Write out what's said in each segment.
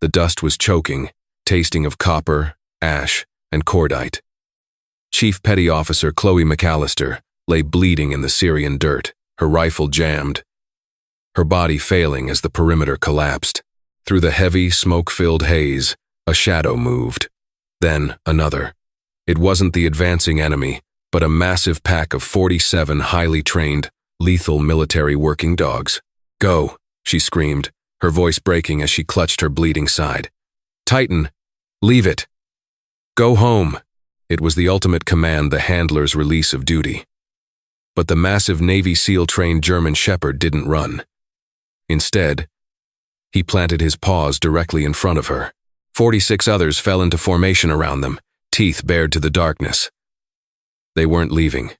The dust was choking, tasting of copper, ash, and cordite. Chief Petty Officer Chloe McAllister lay bleeding in the Syrian dirt, her rifle jammed, her body failing as the perimeter collapsed. Through the heavy, smoke-filled haze, a shadow moved. Then another. It wasn't the advancing enemy, but a massive pack of 47 highly trained, lethal military working dogs. "Go," she screamed, her voice breaking as she clutched her bleeding side. "Titan, leave it. Go home." It was the ultimate command, the handler's release of duty. But the massive Navy SEAL-trained German Shepherd didn't run. Instead, he planted his paws directly in front of her. 46 others fell into formation around them, teeth bared to the darkness. They weren't leaving.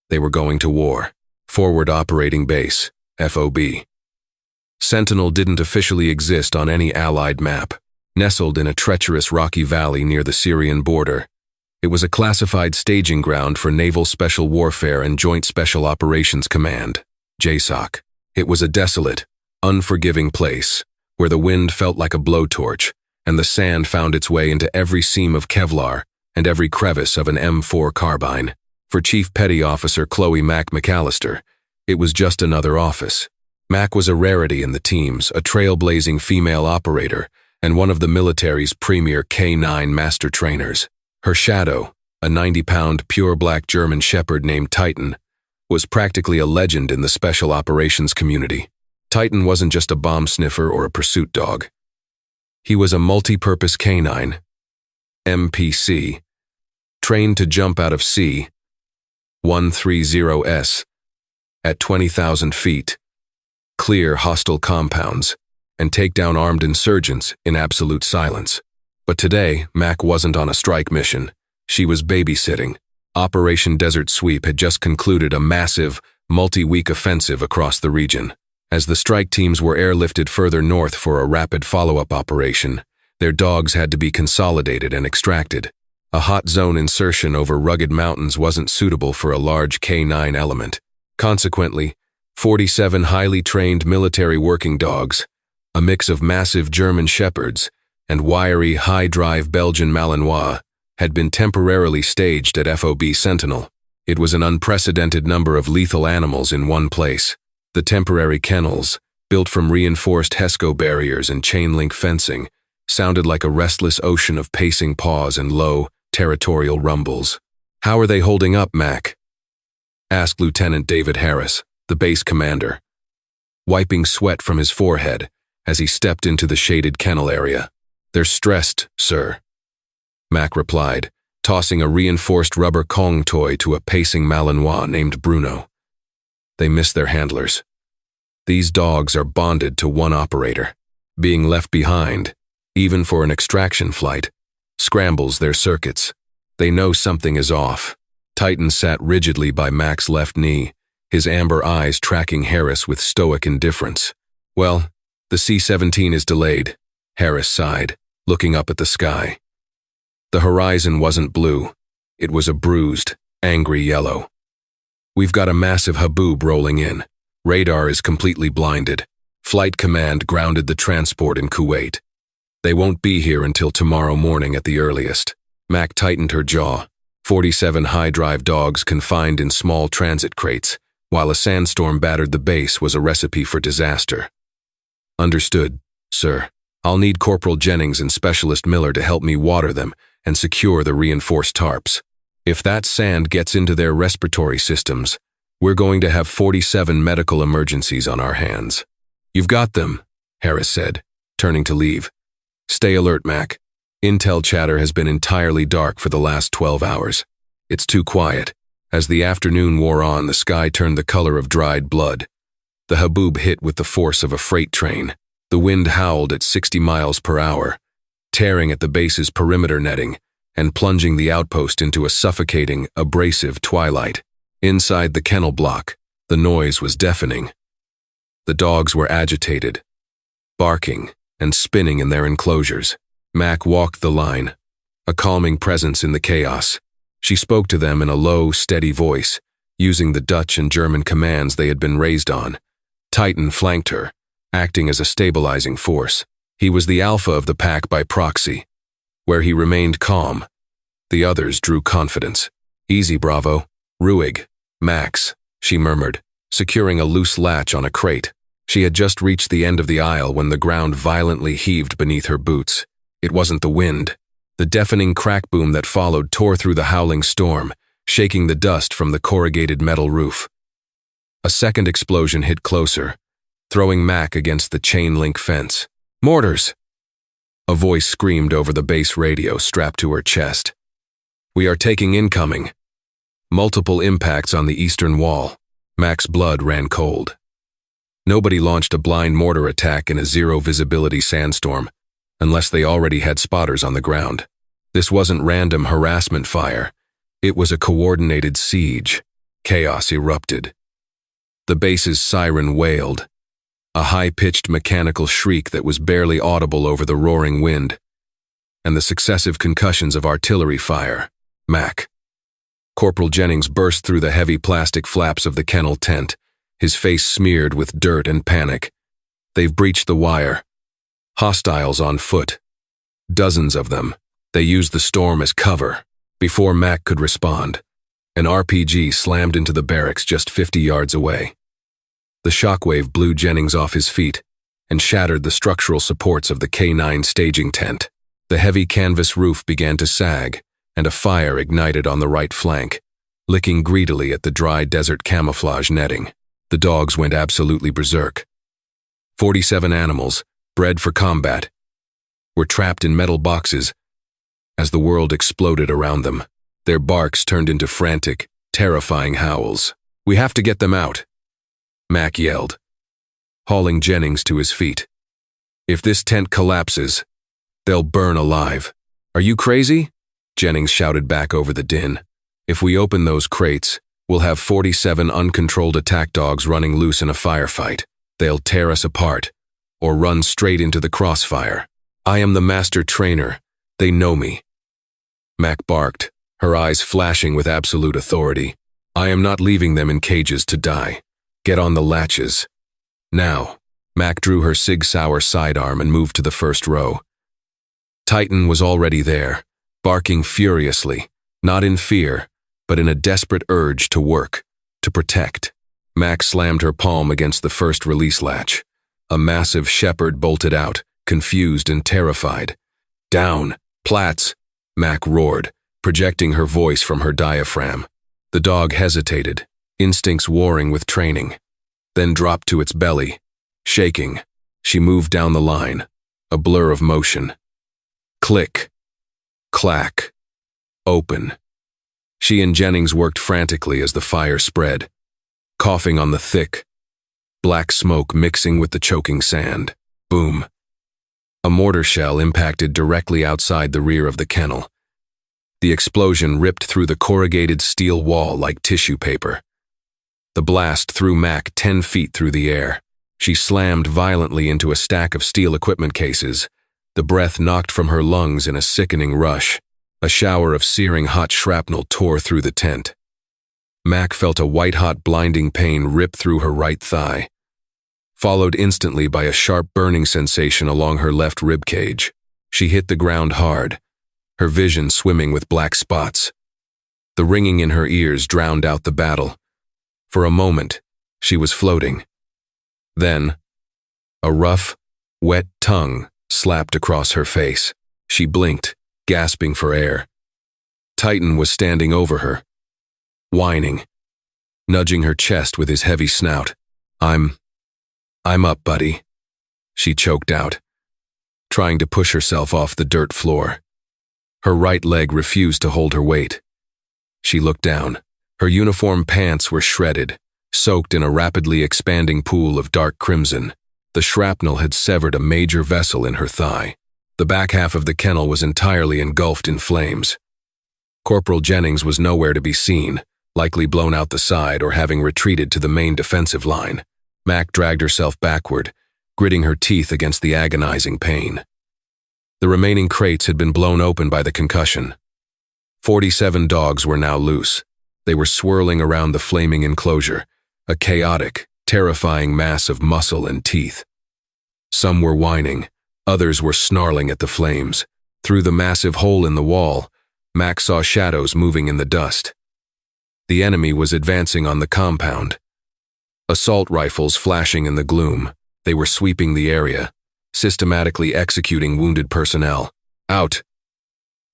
They were going to war. Forward Operating Base, FOB. Sentinel didn't officially exist on any Allied map. Nestled in a treacherous rocky valley near the Syrian border, it was a classified staging ground for Naval Special Warfare and Joint Special Operations Command, JSOC. It was a desolate, unforgiving place, where the wind felt like a blowtorch, and the sand found its way into every seam of Kevlar and every crevice of an M4 carbine. For Chief Petty Officer Chloe McAllister, it was just another office. Mac was a rarity in the teams, a trailblazing female operator, and one of the military's premier K9 master trainers. Her shadow, a 90-pound pure black German Shepherd named Titan, was practically a legend in the special operations community. Titan wasn't just a bomb sniffer or a pursuit dog. He was a multi-purpose canine, MPC, trained to jump out of C-130S at 20,000 feet, clear hostile compounds, and take down armed insurgents in absolute silence. But today, Mac wasn't on a strike mission. She was babysitting. Operation Desert Sweep had just concluded a massive, multi-week offensive across the region. As the strike teams were airlifted further north for a rapid follow-up operation, their dogs had to be consolidated and extracted. A hot zone insertion over rugged mountains wasn't suitable for a large K9 element. Consequently, 47 highly trained military working dogs, a mix of massive German Shepherds and wiry, high-drive Belgian Malinois, had been temporarily staged at FOB Sentinel. It was an unprecedented number of lethal animals in one place. The temporary kennels, built from reinforced HESCO barriers and chain-link fencing, sounded like a restless ocean of pacing paws and low, territorial rumbles. "How are they holding up, Mac?" asked Lieutenant David Harris, the base commander, wiping sweat from his forehead as he stepped into the shaded kennel area. "They're stressed, sir," Mac replied, tossing a reinforced rubber Kong toy to a pacing Malinois named Bruno. "They miss their handlers. These dogs are bonded to one operator. Being left behind, even for an extraction flight, scrambles their circuits. They know something is off." Titan sat rigidly by Mac's left knee, his amber eyes tracking Harris with stoic indifference. "Well, the C-17 is delayed," Harris sighed, looking up at the sky. The horizon wasn't blue. It was a bruised, angry yellow. "We've got a massive haboob rolling in. Radar is completely blinded. Flight Command grounded the transport in Kuwait. They won't be here until tomorrow morning at the earliest." Mac tightened her jaw. 47 high-drive dogs confined in small transit crates, while a sandstorm battered the base, was a recipe for disaster. "Understood, sir. I'll need Corporal Jennings and Specialist Miller to help me water them and secure the reinforced tarps. If that sand gets into their respiratory systems, we're going to have 47 medical emergencies on our hands." "You've got them," Harris said, turning to leave. "Stay alert, Mac. Intel chatter has been entirely dark for the last 12 hours. It's too quiet." As the afternoon wore on, the sky turned the color of dried blood. The haboob hit with the force of a freight train. The wind howled at 60 miles per hour, tearing at the base's perimeter netting and plunging the outpost into a suffocating, abrasive twilight. Inside the kennel block, the noise was deafening. The dogs were agitated, barking and spinning in their enclosures. Mac walked the line, a calming presence in the chaos. She spoke to them in a low, steady voice, using the Dutch and German commands they had been raised on. Titan flanked her, acting as a stabilizing force. He was the alpha of the pack by proxy. Where he remained calm, the others drew confidence. "Easy, Bravo. Ruhig. Max," she murmured, securing a loose latch on a crate. She had just reached the end of the aisle when the ground violently heaved beneath her boots. It wasn't the wind. The deafening crack boom that followed tore through the howling storm, shaking the dust from the corrugated metal roof. A second explosion hit closer, throwing Mac against the chain-link fence. "Mortars!" A voice screamed over the base radio strapped to her chest. "We are taking incoming." Multiple impacts on the eastern wall. Mac's blood ran cold. Nobody launched a blind mortar attack in a zero-visibility sandstorm, unless they already had spotters on the ground. This wasn't random harassment fire. It was a coordinated siege. Chaos erupted. The base's siren wailed, a high-pitched mechanical shriek that was barely audible over the roaring wind, and the successive concussions of artillery fire. Mac. Corporal Jennings burst through the heavy plastic flaps of the kennel tent, his face smeared with dirt and panic. "They've breached the wire. Hostiles on foot. Dozens of them. They used the storm as cover." Before Mac could respond, an RPG slammed into the barracks just 50 yards away. The shockwave blew Jennings off his feet and shattered the structural supports of the K9 staging tent. The heavy canvas roof began to sag, and a fire ignited on the right flank, licking greedily at the dry desert camouflage netting. The dogs went absolutely berserk. 47 animals, bred for combat, were trapped in metal boxes as the world exploded around them. Their barks turned into frantic, terrifying howls. "We have to get them out," Mac yelled, hauling Jennings to his feet. "If this tent collapses, they'll burn alive." "Are you crazy?" Jennings shouted back over the din. "If we open those crates, we'll have 47 uncontrolled attack dogs running loose in a firefight. They'll tear us apart, or run straight into the crossfire. I am the master trainer. They know me." Mac barked, her eyes flashing with absolute authority. "I am not leaving them in cages to die. Get on the latches. Now." Mac drew her Sig Sauer sidearm and moved to the first row. Titan was already there, barking furiously, not in fear, but in a desperate urge to work, to protect. Mac slammed her palm against the first release latch. A massive shepherd bolted out, confused and terrified. "Down, Platts!" Mac roared, projecting her voice from her diaphragm. The dog hesitated, instincts warring with training, then dropped to its belly. Shaking, she moved down the line, a blur of motion. Click. Clack. Open. She and Jennings worked frantically as the fire spread, coughing on the thick, black smoke mixing with the choking sand. Boom. A mortar shell impacted directly outside the rear of the kennel. The explosion ripped through the corrugated steel wall like tissue paper. The blast threw Mac 10 feet through the air. She slammed violently into a stack of steel equipment cases. The breath knocked from her lungs in a sickening rush. A shower of searing hot shrapnel tore through the tent. Mac felt a white-hot blinding pain rip through her right thigh, followed instantly by a sharp burning sensation along her left rib cage. She hit the ground hard, her vision swimming with black spots. The ringing in her ears drowned out the battle. For a moment, she was floating. Then, a rough, wet tongue slapped across her face. She blinked, gasping for air. Titan was standing over her, whining, nudging her chest with his heavy snout. I'm up, buddy," she choked out, trying to push herself off the dirt floor. Her right leg refused to hold her weight. She looked down. Her uniform pants were shredded, soaked in a rapidly expanding pool of dark crimson. The shrapnel had severed a major vessel in her thigh. The back half of the kennel was entirely engulfed in flames. Corporal Jennings was nowhere to be seen, likely blown out the side or having retreated to the main defensive line. Mac dragged herself backward, gritting her teeth against the agonizing pain. The remaining crates had been blown open by the concussion. 47 dogs were now loose. They were swirling around the flaming enclosure, a chaotic, terrifying mass of muscle and teeth. Some were whining, Others were snarling at the flames. Through the massive hole in the wall, Mac saw shadows moving in the dust. The enemy was advancing on the compound. Assault rifles flashing in the gloom, they were sweeping the area, systematically executing wounded personnel. "Out!"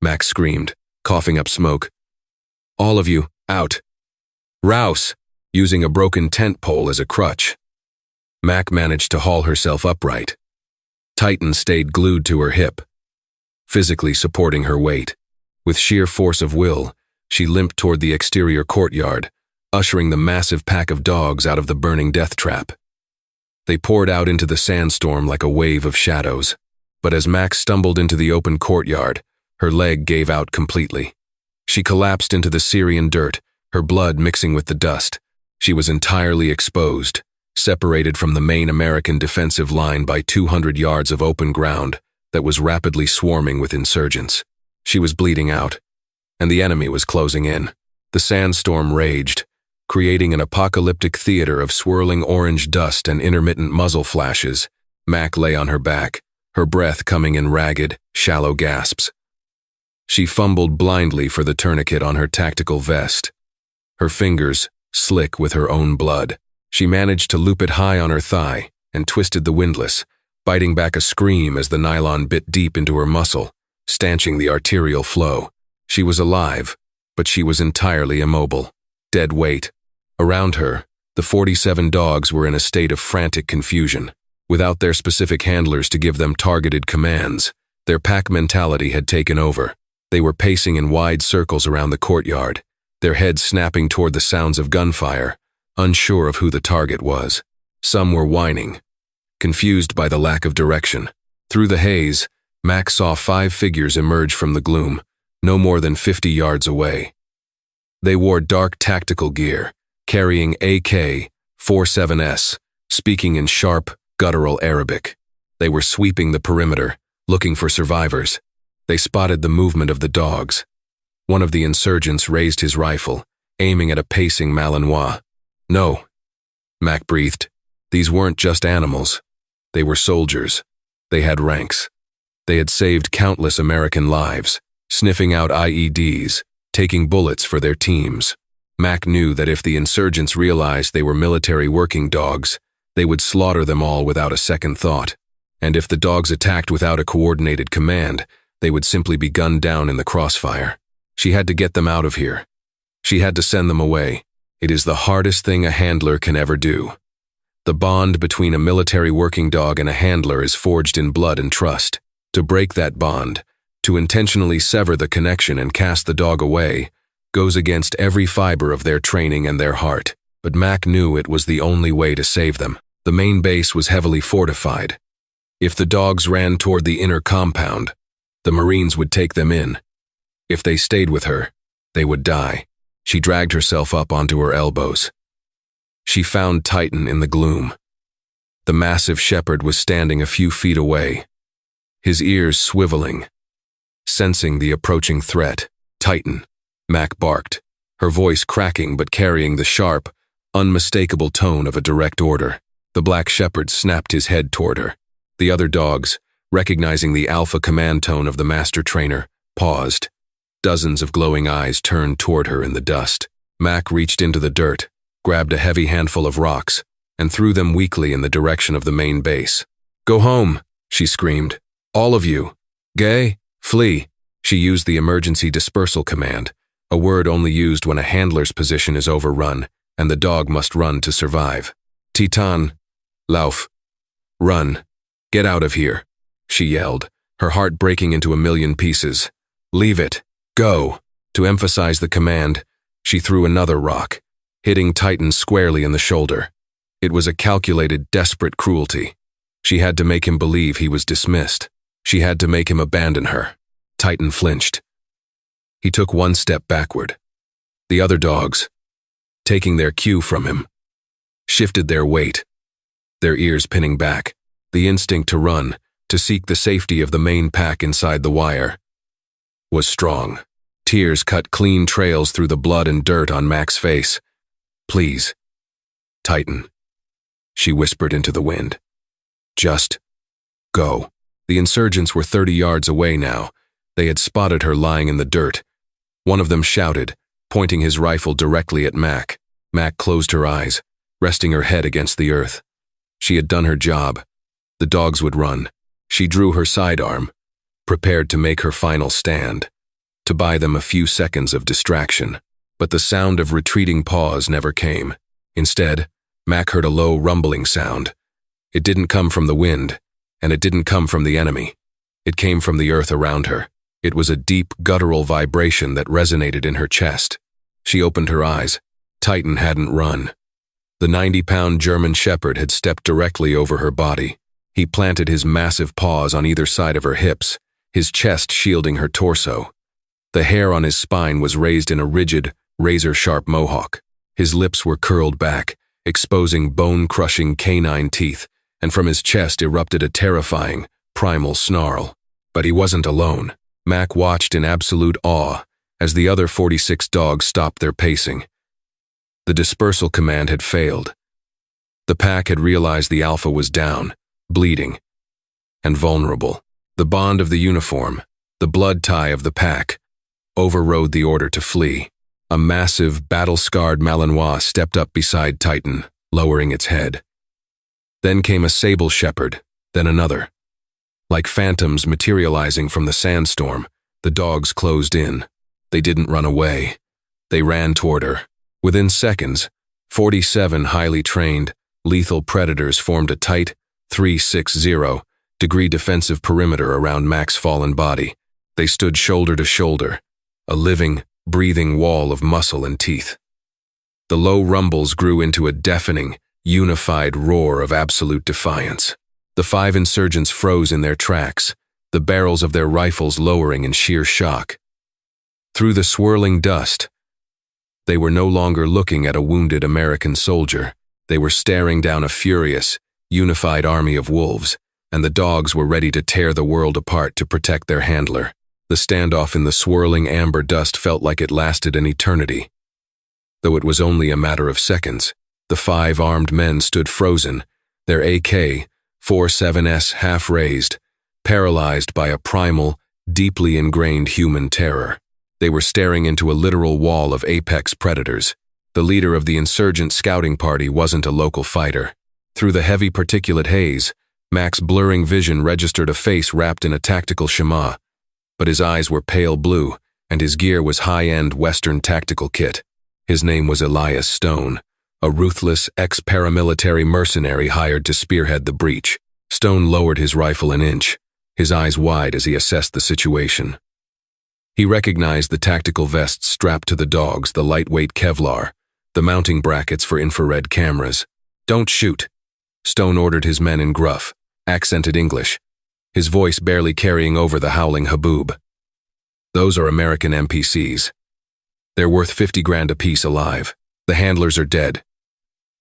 Mac screamed, coughing up smoke. "All of you, out!" "Rouse!" Using a broken tent pole as a crutch. Mac managed to haul herself upright. Titan stayed glued to her hip, physically supporting her weight. With sheer force of will, she limped toward the exterior courtyard, ushering the massive pack of dogs out of the burning death trap. They poured out into the sandstorm like a wave of shadows, but as Mac stumbled into the open courtyard, her leg gave out completely. She collapsed into the Syrian dirt, her blood mixing with the dust. She was entirely exposed, separated from the main American defensive line by 200 yards of open ground that was rapidly swarming with insurgents. She was bleeding out, and the enemy was closing in. The sandstorm raged, creating an apocalyptic theater of swirling orange dust and intermittent muzzle flashes. Mac lay on her back, her breath coming in ragged, shallow gasps. She fumbled blindly for the tourniquet on her tactical vest. Her fingers, slick with her own blood. She managed to loop it high on her thigh and twisted the windlass, biting back a scream as the nylon bit deep into her muscle, stanching the arterial flow. She was alive, but she was entirely immobile. Dead weight. Around her, the 47 dogs were in a state of frantic confusion. Without their specific handlers to give them targeted commands, their pack mentality had taken over. They were pacing in wide circles around the courtyard, their heads snapping toward the sounds of gunfire, unsure of who the target was. Some were whining, confused by the lack of direction. Through the haze, Mac saw 5 figures emerge from the gloom, no more than 50 yards away. They wore dark tactical gear, carrying AK-47s, speaking in sharp, guttural Arabic. They were sweeping the perimeter, looking for survivors. They spotted the movement of the dogs. One of the insurgents raised his rifle, aiming at a pacing Malinois. "No," Mac breathed. These weren't just animals. They were soldiers. They had ranks. They had saved countless American lives, sniffing out IEDs, taking bullets for their teams. Mac knew that if the insurgents realized they were military working dogs, they would slaughter them all without a second thought. And if the dogs attacked without a coordinated command, they would simply be gunned down in the crossfire. She had to get them out of here. She had to send them away. It is the hardest thing a handler can ever do. The bond between a military working dog and a handler is forged in blood and trust. To break that bond, to intentionally sever the connection and cast the dog away, goes against every fiber of their training and their heart. But Mac knew it was the only way to save them. The main base was heavily fortified. If the dogs ran toward the inner compound, the Marines would take them in. If they stayed with her, they would die. She dragged herself up onto her elbows. She found Titan in the gloom. The massive shepherd was standing a few feet away, his ears swiveling, sensing the approaching threat. "Titan," Mac barked, her voice cracking but carrying the sharp, unmistakable tone of a direct order. The black shepherd snapped his head toward her. The other dogs, recognizing the alpha command tone of the master trainer, paused. Dozens of glowing eyes turned toward her in the dust. Mac reached into the dirt, grabbed a heavy handful of rocks, and threw them weakly in the direction of the main base. "Go home," she screamed. "All of you. Gay, flee." She used the emergency dispersal command, a word only used when a handler's position is overrun and the dog must run to survive. "Titan, lauf. Run. Get out of here," she yelled, her heart breaking into a million pieces. "Leave it. Go." To emphasize the command, she threw another rock, hitting Titan squarely in the shoulder. It was a calculated, desperate cruelty. She had to make him believe he was dismissed. She had to make him abandon her. Titan flinched. He took one step backward. The other dogs, taking their cue from him, shifted their weight, their ears pinning back. The instinct to run, to seek the safety of the main pack inside the wire, was strong. Tears cut clean trails through the blood and dirt on Mac's face. "Please, Titan," she whispered into the wind. "Just go." The insurgents were 30 yards away now. They had spotted her lying in the dirt. One of them shouted, pointing his rifle directly at Mac. Mac closed her eyes, resting her head against the earth. She had done her job. The dogs would run. She drew her sidearm, prepared to make her final stand, to buy them a few seconds of distraction. But the sound of retreating paws never came. Instead, Mac heard a low rumbling sound. It didn't come from the wind, and it didn't come from the enemy. It came from the earth around her. It was a deep, guttural vibration that resonated in her chest. She opened her eyes. Titan hadn't run. The 90-pound German Shepherd had stepped directly over her body. He planted his massive paws on either side of her hips, his chest shielding her torso. The hair on his spine was raised in a rigid, razor-sharp mohawk. His lips were curled back, exposing bone-crushing canine teeth, and from his chest erupted a terrifying, primal snarl. But he wasn't alone. Mac watched in absolute awe as the other 46 dogs stopped their pacing. The dispersal command had failed. The pack had realized the alpha was down, bleeding, and vulnerable. The bond of the uniform, the blood tie of the pack, overrode the order to flee. A massive, battle-scarred Malinois stepped up beside Titan, lowering its head. Then came a sable shepherd, then another. Like phantoms materializing from the sandstorm, the dogs closed in. They didn't run away. They ran toward her. Within seconds, 47 highly trained, lethal predators formed a tight, 360-degree defensive perimeter around Mac's fallen body. They stood shoulder to shoulder, a living, breathing wall of muscle and teeth. The low rumbles grew into a deafening, unified roar of absolute defiance. The 5 insurgents froze in their tracks, the barrels of their rifles lowering in sheer shock. Through the swirling dust, they were no longer looking at a wounded American soldier. They were staring down a furious, unified army of wolves, and the dogs were ready to tear the world apart to protect their handler. The standoff in the swirling amber dust felt like it lasted an eternity. Though it was only a matter of seconds, the 5 armed men stood frozen, their AK-47s half-raised, paralyzed by a primal, deeply ingrained human terror. They were staring into a literal wall of apex predators. The leader of the insurgent scouting party wasn't a local fighter. Through the heavy particulate haze, Mac's blurring vision registered a face wrapped in a tactical shema, but his eyes were pale blue, and his gear was high-end Western tactical kit. His name was Elias Stone, a ruthless ex-paramilitary mercenary hired to spearhead the breach. Stone lowered his rifle an inch, his eyes wide as he assessed the situation. He recognized the tactical vests strapped to the dogs, the lightweight Kevlar, the mounting brackets for infrared cameras. "Don't shoot," Stone ordered his men in gruff, accented English, his voice barely carrying over the howling haboob. "Those are American NPCs. They're worth 50 grand apiece alive. The handlers are dead.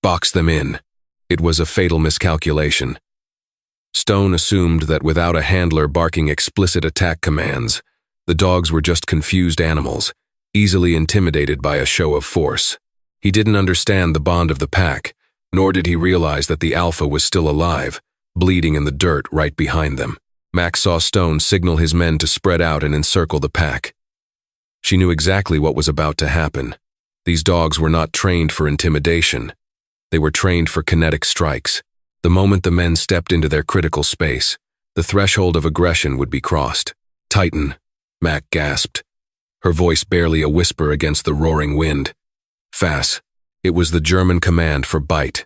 Box them in." It was a fatal miscalculation. Stone assumed that without a handler barking explicit attack commands, the dogs were just confused animals, easily intimidated by a show of force. He didn't understand the bond of the pack, nor did he realize that the alpha was still alive, bleeding in the dirt right behind them. Mac saw Stone signal his men to spread out and encircle the pack. She knew exactly what was about to happen. These dogs were not trained for intimidation. They were trained for kinetic strikes. The moment the men stepped into their critical space, the threshold of aggression would be crossed. "Titan," Mac gasped, her voice barely a whisper against the roaring wind. "Fass." It was the German command for bite.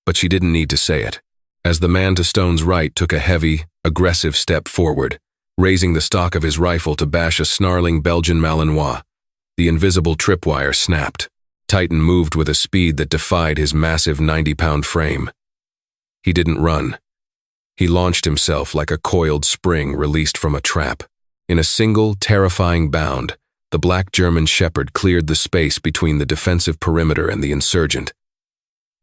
But she didn't need to say it. As the man to Stone's right took a heavy, aggressive step forward, raising the stock of his rifle to bash a snarling Belgian Malinois, the invisible tripwire snapped. Titan moved with a speed that defied his massive 90-pound frame. He didn't run. He launched himself like a coiled spring released from a trap. In a single, terrifying bound, the black German Shepherd cleared the space between the defensive perimeter and the insurgent.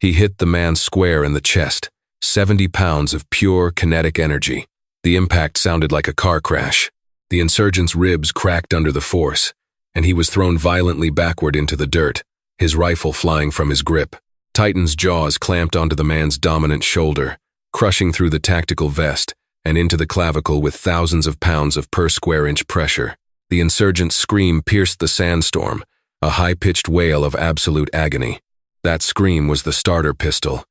He hit the man square in the chest, 70 pounds of pure kinetic energy. The impact sounded like a car crash. The insurgent's ribs cracked under the force, and he was thrown violently backward into the dirt, his rifle flying from his grip. Titan's jaws clamped onto the man's dominant shoulder, crushing through the tactical vest and into the clavicle with thousands of pounds of per square inch pressure. The insurgent's scream pierced the sandstorm, a high-pitched wail of absolute agony. That scream was the starter pistol.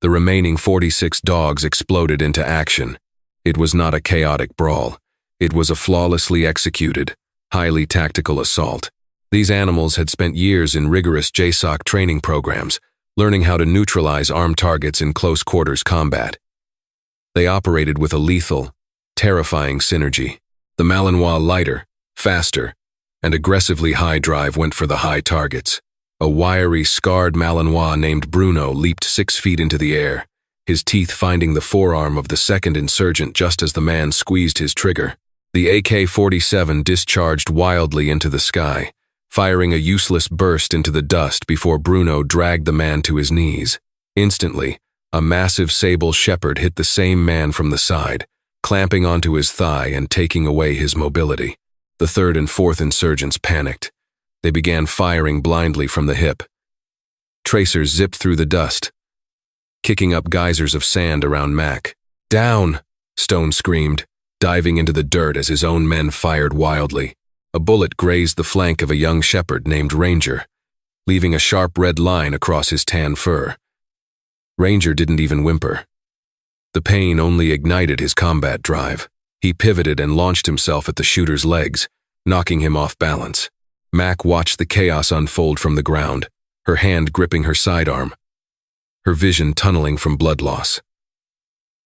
The remaining 46 dogs exploded into action. It was not a chaotic brawl. It was a flawlessly executed, highly tactical assault. These animals had spent years in rigorous JSOC training programs, learning how to neutralize armed targets in close-quarters combat. They operated with a lethal, terrifying synergy. The Malinois lighter, faster, and aggressively high drive went for the high targets. A wiry, scarred Malinois named Bruno leaped 6 feet into the air, his teeth finding the forearm of the second insurgent just as the man squeezed his trigger. The AK-47 discharged wildly into the sky, firing a useless burst into the dust before Bruno dragged the man to his knees. Instantly, a massive sable shepherd hit the same man from the side, clamping onto his thigh and taking away his mobility. The third and fourth insurgents panicked. They began firing blindly from the hip. Tracers zipped through the dust, kicking up geysers of sand around Mac. "Down!" Stone screamed, diving into the dirt as his own men fired wildly. A bullet grazed the flank of a young shepherd named Ranger, leaving a sharp red line across his tan fur. Ranger didn't even whimper. The pain only ignited his combat drive. He pivoted and launched himself at the shooter's legs, knocking him off balance. Mac watched the chaos unfold from the ground, her hand gripping her sidearm, her vision tunneling from blood loss.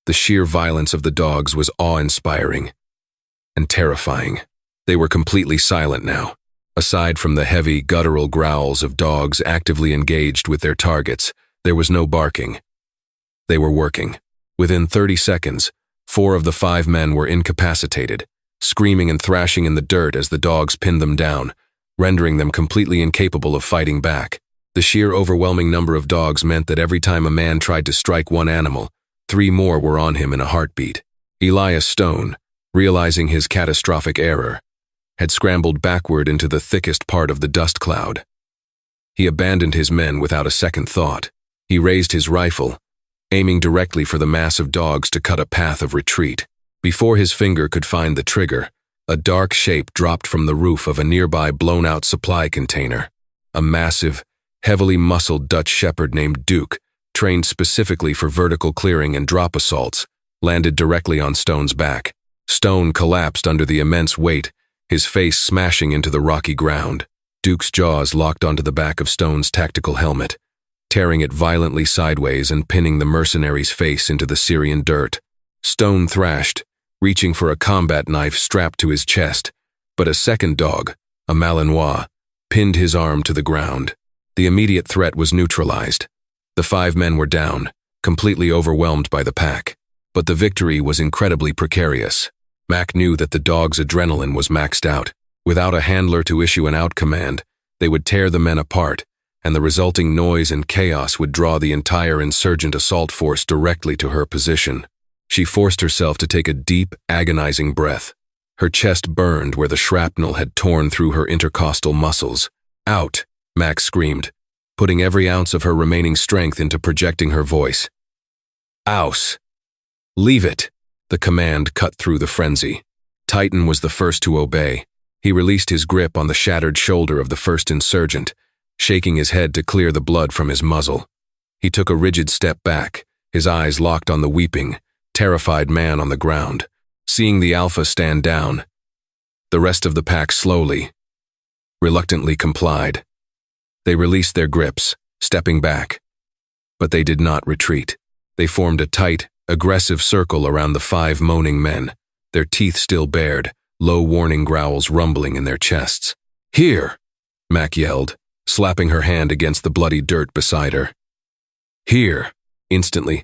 The sheer violence of the dogs was awe-inspiring and terrifying. They were completely silent now. Aside from the heavy, guttural growls of dogs actively engaged with their targets, there was no barking. They were working. Within 30 seconds, 4 of the 5 men were incapacitated, screaming and thrashing in the dirt as the dogs pinned them down, rendering them completely incapable of fighting back. The sheer overwhelming number of dogs meant that every time a man tried to strike one animal, 3 more were on him in a heartbeat. Elias Stone, realizing his catastrophic error, had scrambled backward into the thickest part of the dust cloud. He abandoned his men without a second thought. He raised his rifle, aiming directly for the mass of dogs to cut a path of retreat. Before his finger could find the trigger, a dark shape dropped from the roof of a nearby blown-out supply container. A massive, heavily muscled Dutch shepherd named Duke, trained specifically for vertical clearing and drop assaults, landed directly on Stone's back. Stone collapsed under the immense weight, his face smashing into the rocky ground. Duke's jaws locked onto the back of Stone's tactical helmet, tearing it violently sideways and pinning the mercenary's face into the Syrian dirt. Stone thrashed, reaching for a combat knife strapped to his chest, but a second dog, a Malinois, pinned his arm to the ground. The immediate threat was neutralized. The 5 men were down, completely overwhelmed by the pack. But the victory was incredibly precarious. Mac knew that the dog's adrenaline was maxed out. Without a handler to issue an out command, they would tear the men apart, and the resulting noise and chaos would draw the entire insurgent assault force directly to her position. She forced herself to take a deep, agonizing breath. Her chest burned where the shrapnel had torn through her intercostal muscles. "Out!" Mac screamed, putting every ounce of her remaining strength into projecting her voice. "Aus! Leave it!" The command cut through the frenzy. Titan was the first to obey. He released his grip on the shattered shoulder of the first insurgent, shaking his head to clear the blood from his muzzle. He took a rigid step back, his eyes locked on the weeping, terrified man on the ground. Seeing the alpha stand down, the rest of the pack slowly, reluctantly complied. They released their grips, stepping back. But they did not retreat. They formed a tight, aggressive circle around the 5 moaning men, their teeth still bared, low warning growls rumbling in their chests. "Here!" Mac yelled, slapping her hand against the bloody dirt beside her. "Here!" Instantly,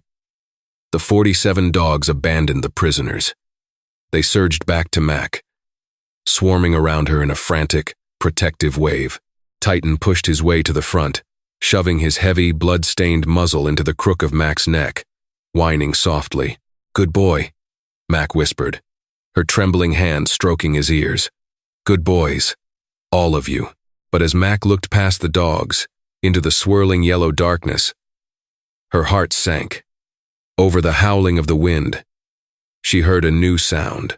the 47 dogs abandoned the prisoners. They surged back to Mac, swarming around her in a frantic, protective wave. Titan pushed his way to the front, shoving his heavy, blood-stained muzzle into the crook of Mac's neck, whining softly. "Good boy," Mac whispered, her trembling hand stroking his ears. "Good boys, all of you." But as Mac looked past the dogs, into the swirling yellow darkness, her heart sank. Over the howling of the wind, she heard a new sound.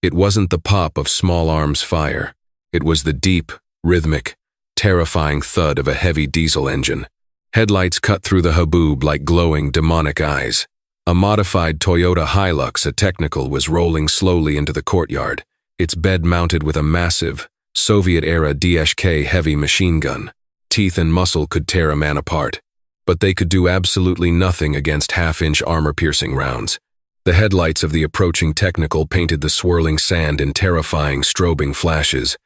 It wasn't the pop of small arms fire. It was the deep, rhythmic, terrifying thud of a heavy diesel engine. Headlights cut through the haboob like glowing, demonic eyes. A modified Toyota Hilux, a technical, was rolling slowly into the courtyard, its bed mounted with a massive, Soviet-era DSK heavy machine gun. Teeth and muscle could tear a man apart, but they could do absolutely nothing against half-inch armor-piercing rounds. The headlights of the approaching technical painted the swirling sand in terrifying, strobing flashes.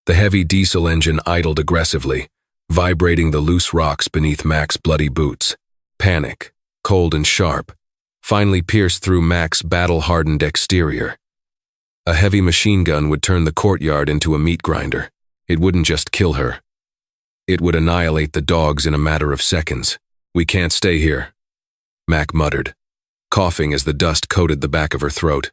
The heavy diesel engine idled aggressively, vibrating the loose rocks beneath Mac's bloody boots. Panic, cold and sharp, finally pierced through Mac's battle-hardened exterior. A heavy machine gun would turn the courtyard into a meat grinder. It wouldn't just kill her. It would annihilate the dogs in a matter of seconds. "We can't stay here," Mac muttered, coughing as the dust coated the back of her throat.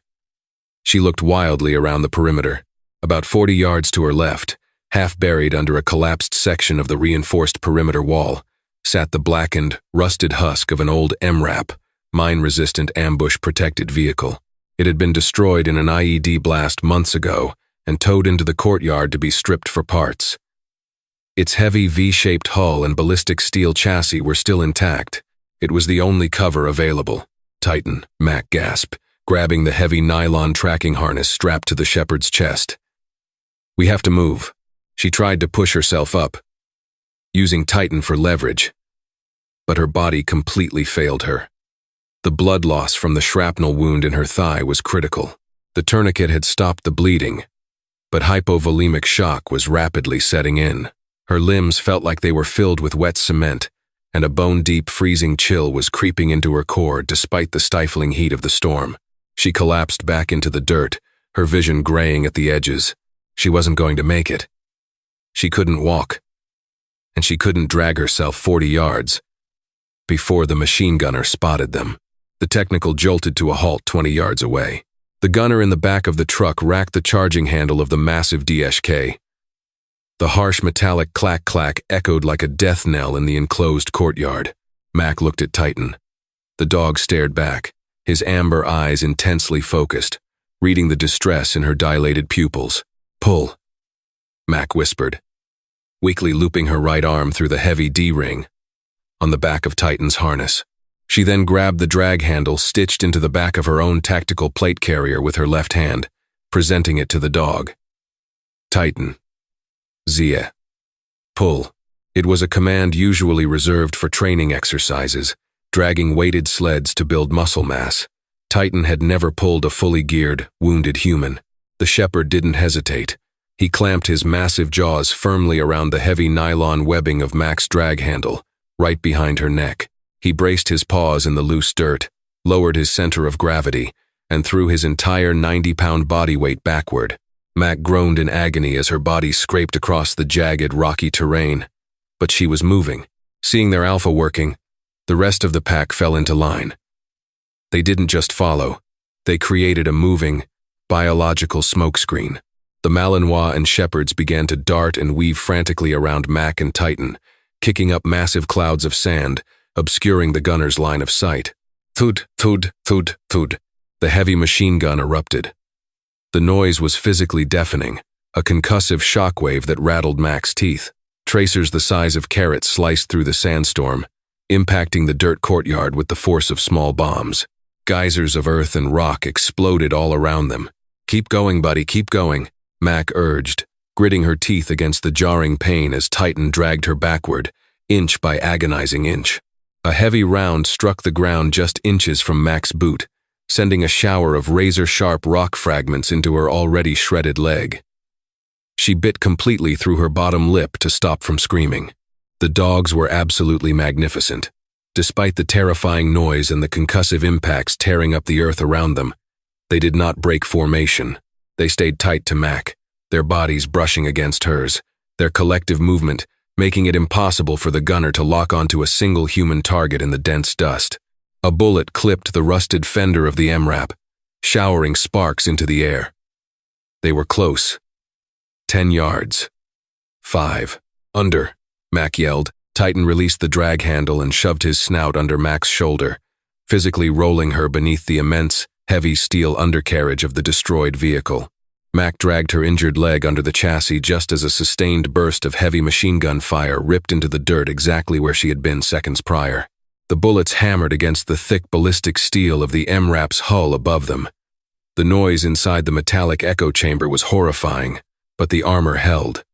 She looked wildly around the perimeter. About 40 yards to her left, half buried under a collapsed section of the reinforced perimeter wall, sat the blackened, rusted husk of an old MRAP, mine-resistant ambush-protected vehicle. It had been destroyed in an IED blast months ago and towed into the courtyard to be stripped for parts. Its heavy V-shaped hull and ballistic steel chassis were still intact. It was the only cover available. "Titan," Mac gasped, grabbing the heavy nylon tracking harness strapped to the shepherd's chest. "We have to move." She tried to push herself up, using Titan for leverage, but her body completely failed her. The blood loss from the shrapnel wound in her thigh was critical. The tourniquet had stopped the bleeding, but hypovolemic shock was rapidly setting in. Her limbs felt like they were filled with wet cement, and a bone-deep freezing chill was creeping into her core despite the stifling heat of the storm. She collapsed back into the dirt, her vision graying at the edges. She wasn't going to make it. She couldn't walk, and she couldn't drag herself 40 yards before the machine gunner spotted them. The technical jolted to a halt 20 yards away. The gunner in the back of the truck racked the charging handle of the massive DSK. The harsh metallic clack-clack echoed like a death knell in the enclosed courtyard. Mac looked at Titan. The dog stared back, his amber eyes intensely focused, reading the distress in her dilated pupils. "Pull," Mac whispered, weakly looping her right arm through the heavy D-ring on the back of Titan's harness. She then grabbed the drag handle stitched into the back of her own tactical plate carrier with her left hand, presenting it to the dog. "Titan. Zia. Pull." It was a command usually reserved for training exercises, dragging weighted sleds to build muscle mass. Titan had never pulled a fully geared, wounded human. The shepherd didn't hesitate. He clamped his massive jaws firmly around the heavy nylon webbing of Mac's drag handle, right behind her neck. He braced his paws in the loose dirt, lowered his center of gravity, and threw his entire 90-pound body weight backward. Mac groaned in agony as her body scraped across the jagged, rocky terrain. But she was moving. Seeing their alpha working, the rest of the pack fell into line. They didn't just follow. They created a moving, biological smokescreen. The Malinois and shepherds began to dart and weave frantically around Mac and Titan, kicking up massive clouds of sand, obscuring the gunner's line of sight. Thud, thud, thud, thud. The heavy machine gun erupted. The noise was physically deafening, a concussive shockwave that rattled Mac's teeth. Tracers the size of carrots sliced through the sandstorm, impacting the dirt courtyard with the force of small bombs. Geysers of earth and rock exploded all around them. "Keep going, buddy, keep going," Mac urged, gritting her teeth against the jarring pain as Titan dragged her backward, inch by agonizing inch. A heavy round struck the ground just inches from Mac's boot, sending a shower of razor-sharp rock fragments into her already shredded leg. She bit completely through her bottom lip to stop from screaming. The dogs were absolutely magnificent. Despite the terrifying noise and the concussive impacts tearing up the earth around them, they did not break formation. They stayed tight to Mac, their bodies brushing against hers, their collective movement making it impossible for the gunner to lock onto a single human target in the dense dust. A bullet clipped the rusted fender of the MRAP, showering sparks into the air. They were close. 10 yards. 5. Under, Mac yelled. Titan released the drag handle and shoved his snout under Mac's shoulder, physically rolling her beneath the immense, heavy steel undercarriage of the destroyed vehicle. Mac dragged her injured leg under the chassis just as a sustained burst of heavy machine gun fire ripped into the dirt exactly where she had been seconds prior. The bullets hammered against the thick ballistic steel of the MRAP's hull above them. The noise inside the metallic echo chamber was horrifying, but the armor held.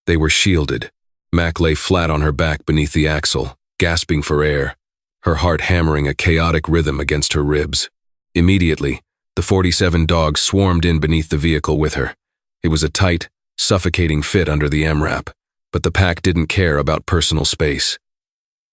They were shielded. Mac lay flat on her back beneath the axle, gasping for air, her heart hammering a chaotic rhythm against her ribs. Immediately, the 47 dogs swarmed in beneath the vehicle with her. It was a tight, suffocating fit under the MRAP, but the pack didn't care about personal space.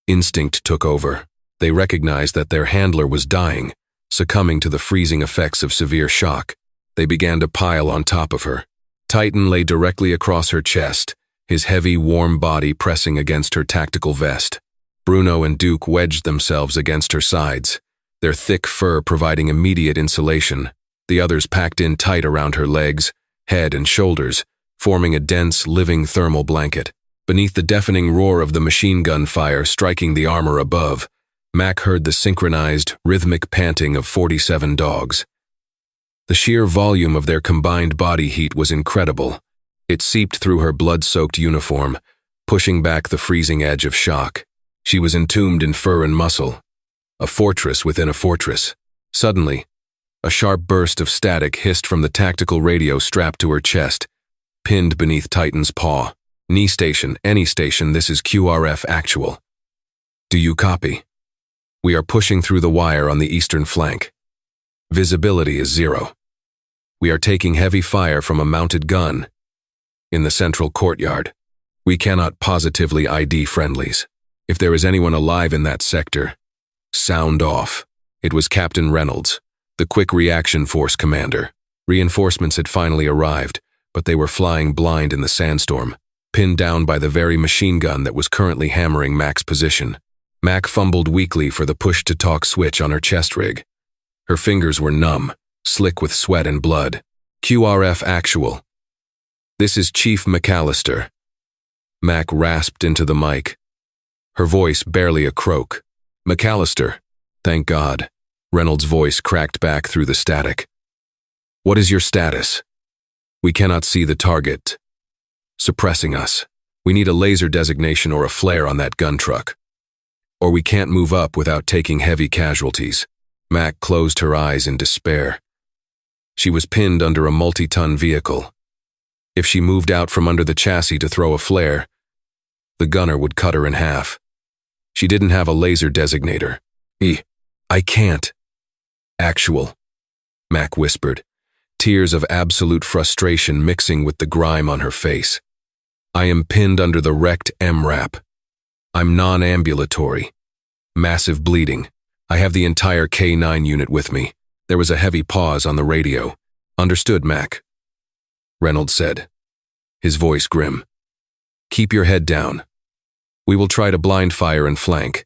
Instinct took over. They recognized that their handler was dying, succumbing to the freezing effects of severe shock. They began to pile on top of her. Titan lay directly across her chest, his heavy, warm body pressing against her tactical vest. Bruno and Duke wedged themselves against her sides, their thick fur providing immediate insulation. The others packed in tight around her legs, head, and shoulders, forming a dense, living thermal blanket. Beneath the deafening roar of the machine gun fire striking the armor above, Mac heard the synchronized, rhythmic panting of 47 dogs. The sheer volume of their combined body heat was incredible. It seeped through her blood-soaked uniform, pushing back the freezing edge of shock. She was entombed in fur and muscle, a fortress within a fortress. Suddenly, a sharp burst of static hissed from the tactical radio strapped to her chest, pinned beneath Titan's paw. "Knee station, any station, this is QRF actual. Do you copy? We are pushing through the wire on the eastern flank. Visibility is 0. We are taking heavy fire from a mounted gun in the central courtyard. We cannot positively ID friendlies. If there is anyone alive in that sector, sound off." It was Captain Reynolds, the Quick Reaction Force commander. Reinforcements had finally arrived, but they were flying blind in the sandstorm, pinned down by the very machine gun that was currently hammering Mac's position. Mac fumbled weakly for the push-to-talk switch on her chest rig. Her fingers were numb, slick with sweat and blood. "QRF actual. This is Chief McAllister." Mac rasped into the mic, her voice barely a croak. "McAllister, thank God." Reynolds' voice cracked back through the static. "What is your status? We cannot see the target. Suppressing us. We need a laser designation or a flare on that gun truck. Or we can't move up without taking heavy casualties." Mac closed her eyes in despair. She was pinned under a multi-ton vehicle. If she moved out from under the chassis to throw a flare, the gunner would cut her in half. She didn't have a laser designator. I can't." "Actual," Mac whispered, tears of absolute frustration mixing with the grime on her face. "I am pinned under the wrecked MRAP. I'm non-ambulatory. Massive bleeding. I have the entire K9 unit with me." There was a heavy pause on the radio. "Understood, Mac," Reynolds said, his voice grim. "Keep your head down. We will try to blind fire and flank,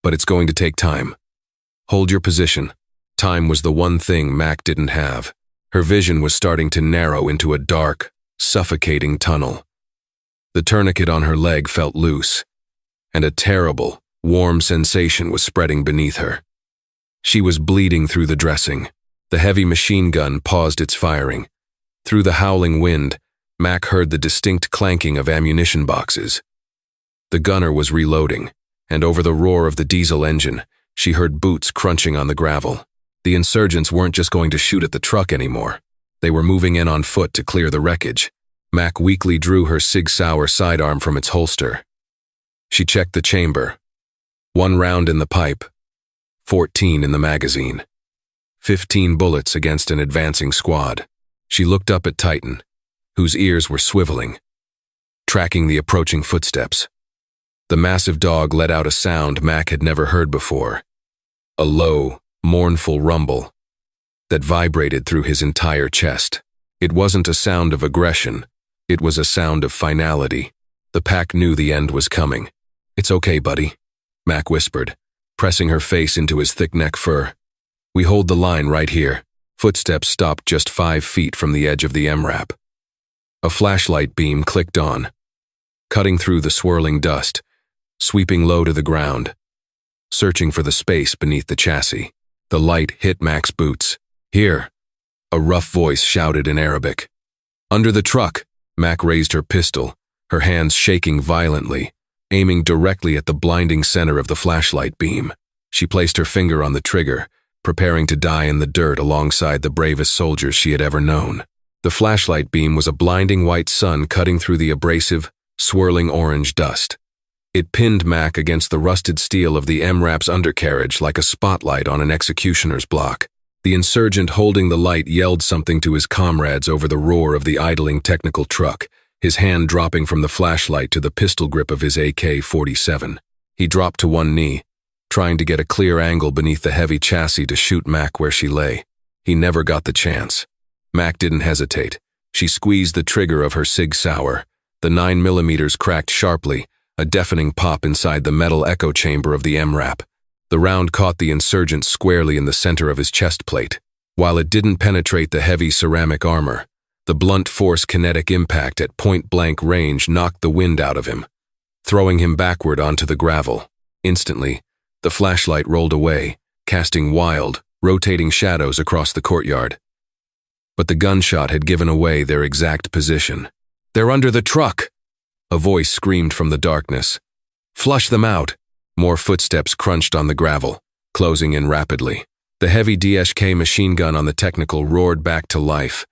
but it's going to take time. Hold your position." Time was the one thing Mac didn't have. Her vision was starting to narrow into a dark, suffocating tunnel. The tourniquet on her leg felt loose, and a terrible, warm sensation was spreading beneath her. She was bleeding through the dressing. The heavy machine gun paused its firing. Through the howling wind, Mac heard the distinct clanking of ammunition boxes. The gunner was reloading, and over the roar of the diesel engine, she heard boots crunching on the gravel. The insurgents weren't just going to shoot at the truck anymore. They were moving in on foot to clear the wreckage. Mac weakly drew her Sig Sauer sidearm from its holster. She checked the chamber. 1 round in the pipe, 14 in the magazine. 15 bullets against an advancing squad. She looked up at Titan, whose ears were swiveling, tracking the approaching footsteps. The massive dog let out a sound Mac had never heard before. A low, mournful rumble that vibrated through his entire chest. It wasn't a sound of aggression. It was a sound of finality. The pack knew the end was coming. "It's okay, buddy," Mac whispered, pressing her face into his thick neck fur. "We hold the line right here." Footsteps stopped just 5 feet from the edge of the MRAP. A flashlight beam clicked on, cutting through the swirling dust, sweeping low to the ground, searching for the space beneath the chassis. The light hit Mac's boots. "Here," a rough voice shouted in Arabic. "Under the truck." Mac raised her pistol, her hands shaking violently, aiming directly at the blinding center of the flashlight beam. She placed her finger on the trigger, preparing to die in the dirt alongside the bravest soldiers she had ever known. The flashlight beam was a blinding white sun cutting through the abrasive, swirling orange dust. It pinned Mac against the rusted steel of the MRAP's undercarriage like a spotlight on an executioner's block. The insurgent holding the light yelled something to his comrades over the roar of the idling technical truck, his hand dropping from the flashlight to the pistol grip of his AK-47. He dropped to one knee, trying to get a clear angle beneath the heavy chassis to shoot Mac where she lay. He never got the chance. Mac didn't hesitate. She squeezed the trigger of her Sig Sauer. The 9mm cracked sharply, a deafening pop inside the metal echo chamber of the MRAP. The round caught the insurgent squarely in the center of his chest plate. While it didn't penetrate the heavy ceramic armor, the blunt force kinetic impact at point-blank range knocked the wind out of him, throwing him backward onto the gravel. Instantly, the flashlight rolled away, casting wild, rotating shadows across the courtyard. But the gunshot had given away their exact position. "They're under the truck!" A voice screamed from the darkness. "Flush them out!" More footsteps crunched on the gravel, closing in rapidly. The heavy DSK machine gun on the technical roared back to life,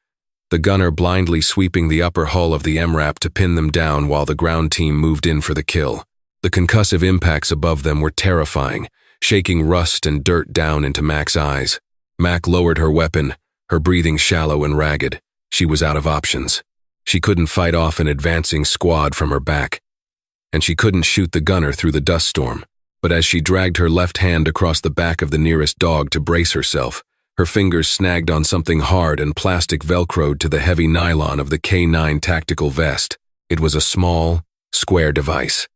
the gunner blindly sweeping the upper hull of the MRAP to pin them down while the ground team moved in for the kill. The concussive impacts above them were terrifying, shaking rust and dirt down into Mac's eyes. Mac lowered her weapon, her breathing shallow and ragged. She was out of options. She couldn't fight off an advancing squad from her back, and she couldn't shoot the gunner through the dust storm. But as she dragged her left hand across the back of the nearest dog to brace herself, her fingers snagged on something hard and plastic velcroed to the heavy nylon of the K9 tactical vest. It was a small, square device.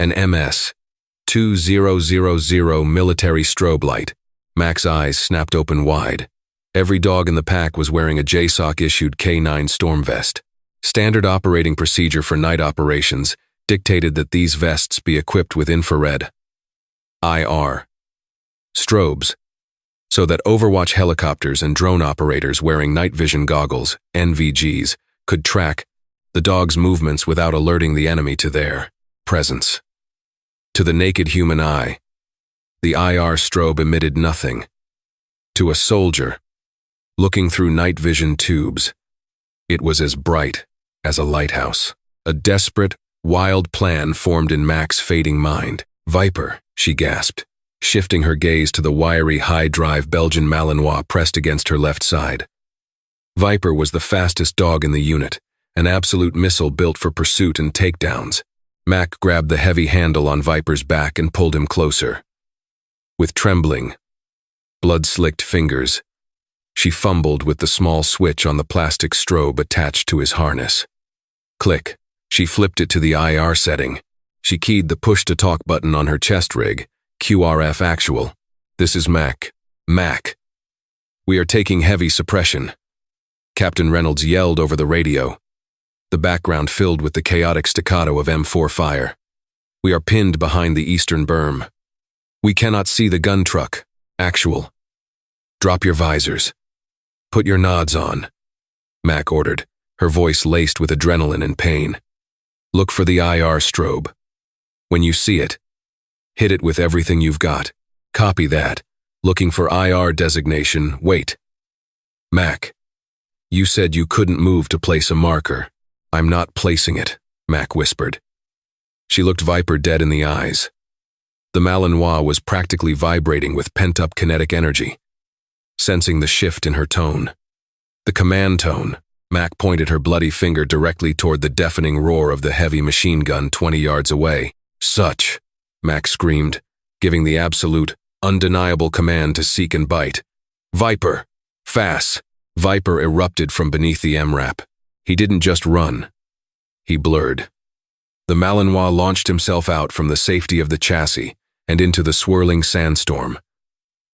An MS-2000 military strobe light. Mac's eyes snapped open wide. Every dog in the pack was wearing a JSOC-issued K9 storm vest. Standard operating procedure for night operations dictated that these vests be equipped with infrared IR strobes, so that Overwatch helicopters and drone operators wearing night vision goggles, NVGs, could track the dog's movements without alerting the enemy to their presence. To the naked human eye, the IR strobe emitted nothing. To a soldier, looking through night vision tubes, it was as bright as a lighthouse. A desperate, wild plan formed in Mac's fading mind. "Viper," she gasped, shifting her gaze to the wiry, high-drive Belgian Malinois pressed against her left side. Viper was the fastest dog in the unit, an absolute missile built for pursuit and takedowns. Mac grabbed the heavy handle on Viper's back and pulled him closer. With trembling, blood-slicked fingers, she fumbled with the small switch on the plastic strobe attached to his harness. Click. She flipped it to the IR setting. She keyed the push-to-talk button on her chest rig, QRF actual. "This is Mac. Mac. We are taking heavy suppression," Captain Reynolds yelled over the radio, the background filled with the chaotic staccato of M4 fire. "We are pinned behind the eastern berm. We cannot see the gun truck. Actual. Drop your visors. Put your nods on," Mac ordered, her voice laced with adrenaline and pain. "Look for the IR strobe. When you see it, hit it with everything you've got. Copy that. Looking for IR designation. Wait. Mac, you said you couldn't move to place a marker. I'm not placing it," Mac whispered. She looked Viper dead in the eyes. The Malinois was practically vibrating with pent-up kinetic energy. Sensing the shift in her tone, the command tone, Mac pointed her bloody finger directly toward the deafening roar of the heavy machine gun 20 yards away. "Such," Mac screamed, giving the absolute, undeniable command to seek and bite. "Viper! Fast!" Viper erupted from beneath the MRAP. He didn't just run. He blurred. The Malinois launched himself out from the safety of the chassis and into the swirling sandstorm.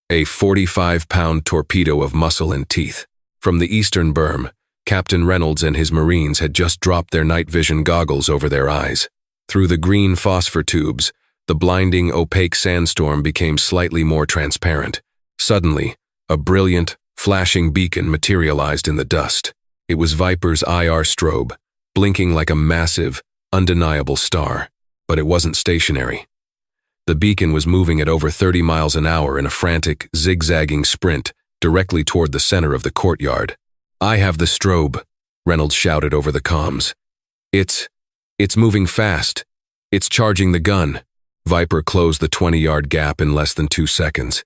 A 45-pound torpedo of muscle and teeth. From the eastern berm, Captain Reynolds and his Marines had just dropped their night vision goggles over their eyes. Through the green phosphor tubes, the blinding, opaque sandstorm became slightly more transparent, Suddenly, a brilliant, flashing beacon materialized in the dust. It was Viper's IR strobe, blinking like a massive, undeniable star. But it wasn't stationary. The beacon was moving at over 30 miles an hour in a frantic, zigzagging sprint directly toward the center of the courtyard. "I have the strobe," Reynolds shouted over the comms. It's moving fast. It's charging the gun." Viper closed the 20-yard gap in less than 2 seconds.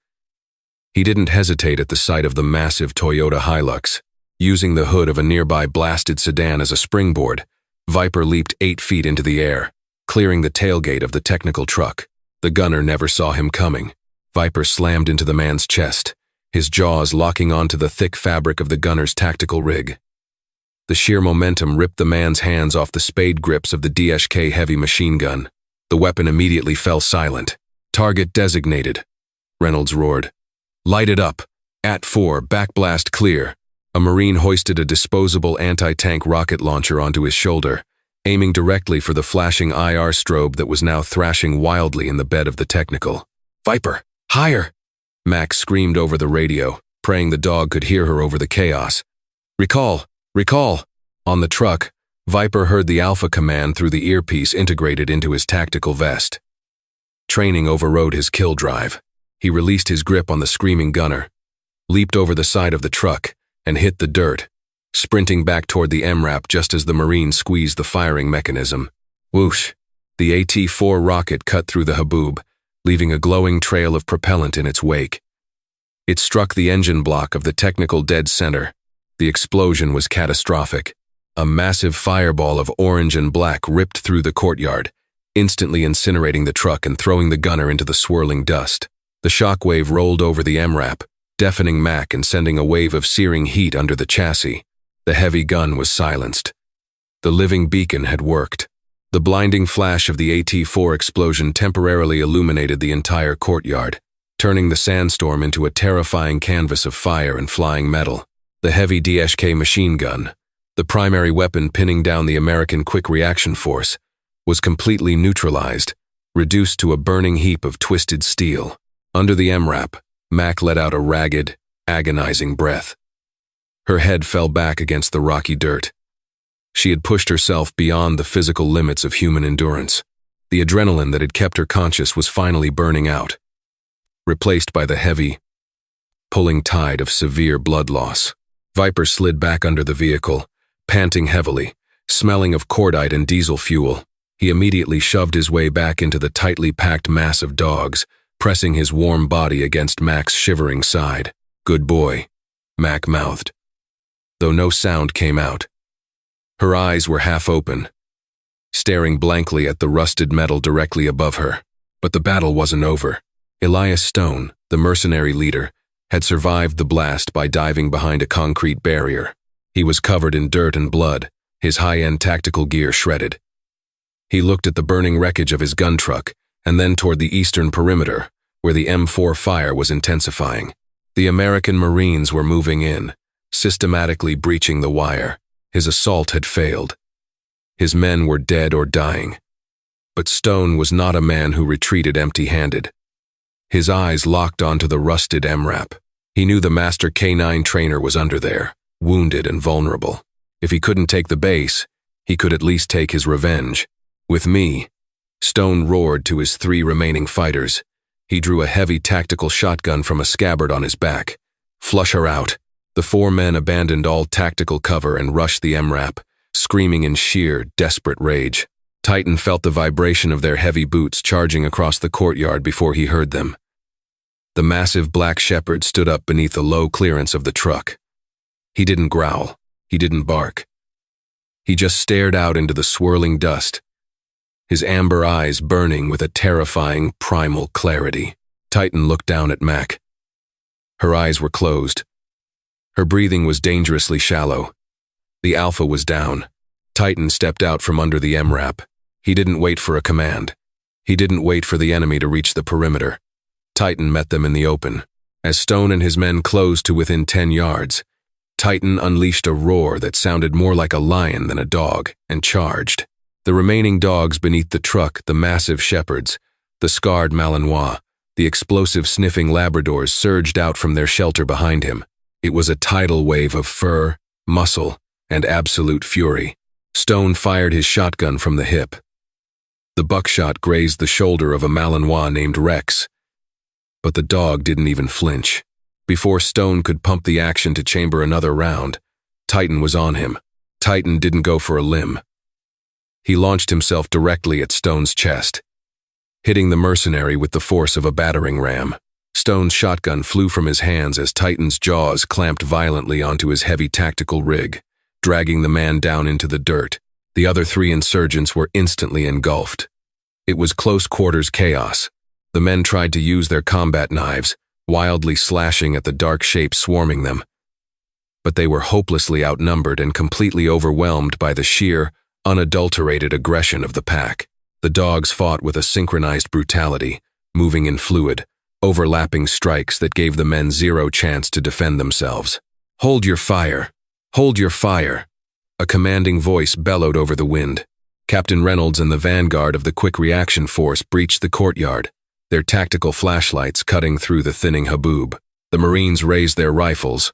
He didn't hesitate at the sight of the massive Toyota Hilux. Using the hood of a nearby blasted sedan as a springboard, Viper leaped 8 feet into the air, clearing the tailgate of the technical truck. The gunner never saw him coming. Viper slammed into the man's chest, his jaws locking onto the thick fabric of the gunner's tactical rig. The sheer momentum ripped the man's hands off the spade grips of the DSK heavy machine gun. The weapon immediately fell silent. "Target designated," Reynolds roared. "Light it up. AT-4, backblast clear." A Marine hoisted a disposable anti-tank rocket launcher onto his shoulder, aiming directly for the flashing IR strobe that was now thrashing wildly in the bed of the technical. "Viper, higher!" Max screamed over the radio, praying the dog could hear her over the chaos. "Recall! Recall!" On the truck, Viper heard the Alpha command through the earpiece integrated into his tactical vest. Training overrode his kill drive. He released his grip on the screaming gunner, leaped over the side of the truck, and hit the dirt, sprinting back toward the MRAP just as the Marine squeezed the firing mechanism. Whoosh! The AT-4 rocket cut through the haboob, leaving a glowing trail of propellant in its wake. It struck the engine block of the technical dead center. The explosion was catastrophic. A massive fireball of orange and black ripped through the courtyard, instantly incinerating the truck and throwing the gunner into the swirling dust. The shockwave rolled over the MRAP, deafening Mac and sending a wave of searing heat under the chassis. The heavy gun was silenced. The living beacon had worked. The blinding flash of the AT-4 explosion temporarily illuminated the entire courtyard, turning the sandstorm into a terrifying canvas of fire and flying metal. The heavy DSK machine gun, the primary weapon pinning down the American Quick Reaction Force, was completely neutralized, reduced to a burning heap of twisted steel. Under the MRAP, Mac let out a ragged, agonizing breath. Her head fell back against the rocky dirt. She had pushed herself beyond the physical limits of human endurance. The adrenaline that had kept her conscious was finally burning out, replaced by the heavy, pulling tide of severe blood loss. Viper slid back under the vehicle, panting heavily, smelling of cordite and diesel fuel. He immediately shoved his way back into the tightly packed mass of dogs, pressing his warm body against Mac's shivering side. "Good boy," Mac mouthed, though no sound came out. Her eyes were half open, staring blankly at the rusted metal directly above her. But the battle wasn't over. Elias Stone, the mercenary leader, had survived the blast by diving behind a concrete barrier. He was covered in dirt and blood, his high-end tactical gear shredded. He looked at the burning wreckage of his gun truck and then toward the eastern perimeter, where the M4 fire was intensifying. The American Marines were moving in, systematically breaching the wire. His assault had failed. His men were dead or dying. But Stone was not a man who retreated empty-handed. His eyes locked onto the rusted MRAP. He knew the master K9 trainer was under there, wounded and vulnerable. If he couldn't take the base, he could at least take his revenge. "With me," Stone roared to his 3 remaining fighters. He drew a heavy tactical shotgun from a scabbard on his back. "Flush her out." The 4 men abandoned all tactical cover and rushed the MRAP, screaming in sheer, desperate rage. Titan felt the vibration of their heavy boots charging across the courtyard before he heard them. The massive black shepherd stood up beneath the low clearance of the truck. He didn't growl. He didn't bark. He just stared out into the swirling dust, his amber eyes burning with a terrifying, primal clarity. Titan looked down at Mac. Her eyes were closed. Her breathing was dangerously shallow. The Alpha was down. Titan stepped out from under the MRAP. He didn't wait for a command. He didn't wait for the enemy to reach the perimeter. Titan met them in the open. As Stone and his men closed to within 10 yards, Titan unleashed a roar that sounded more like a lion than a dog, and charged. The remaining dogs beneath the truck, the massive shepherds, the scarred Malinois, The explosive sniffing Labradors surged out from their shelter behind him. It was a tidal wave of fur, muscle, and absolute fury. Stone fired his shotgun from the hip. The buckshot grazed the shoulder of a Malinois named Rex, but the dog didn't even flinch. Before Stone could pump the action to chamber another round, Titan was on him. Titan didn't go for a limb. He launched himself directly at Stone's chest, hitting the mercenary with the force of a battering ram. Stone's shotgun flew from his hands as Titan's jaws clamped violently onto his heavy tactical rig, dragging the man down into the dirt. The other 3 insurgents were instantly engulfed. It was close-quarters chaos. The men tried to use their combat knives, wildly slashing at the dark shape swarming them. But they were hopelessly outnumbered and completely overwhelmed by the sheer, unadulterated aggression of the pack. The dogs fought with a synchronized brutality, moving in fluid, overlapping strikes that gave the men zero chance to defend themselves. "Hold your fire! Hold your fire!" A commanding voice bellowed over the wind. Captain Reynolds and the vanguard of the Quick Reaction Force breached the courtyard, their tactical flashlights cutting through the thinning haboob. The Marines raised their rifles,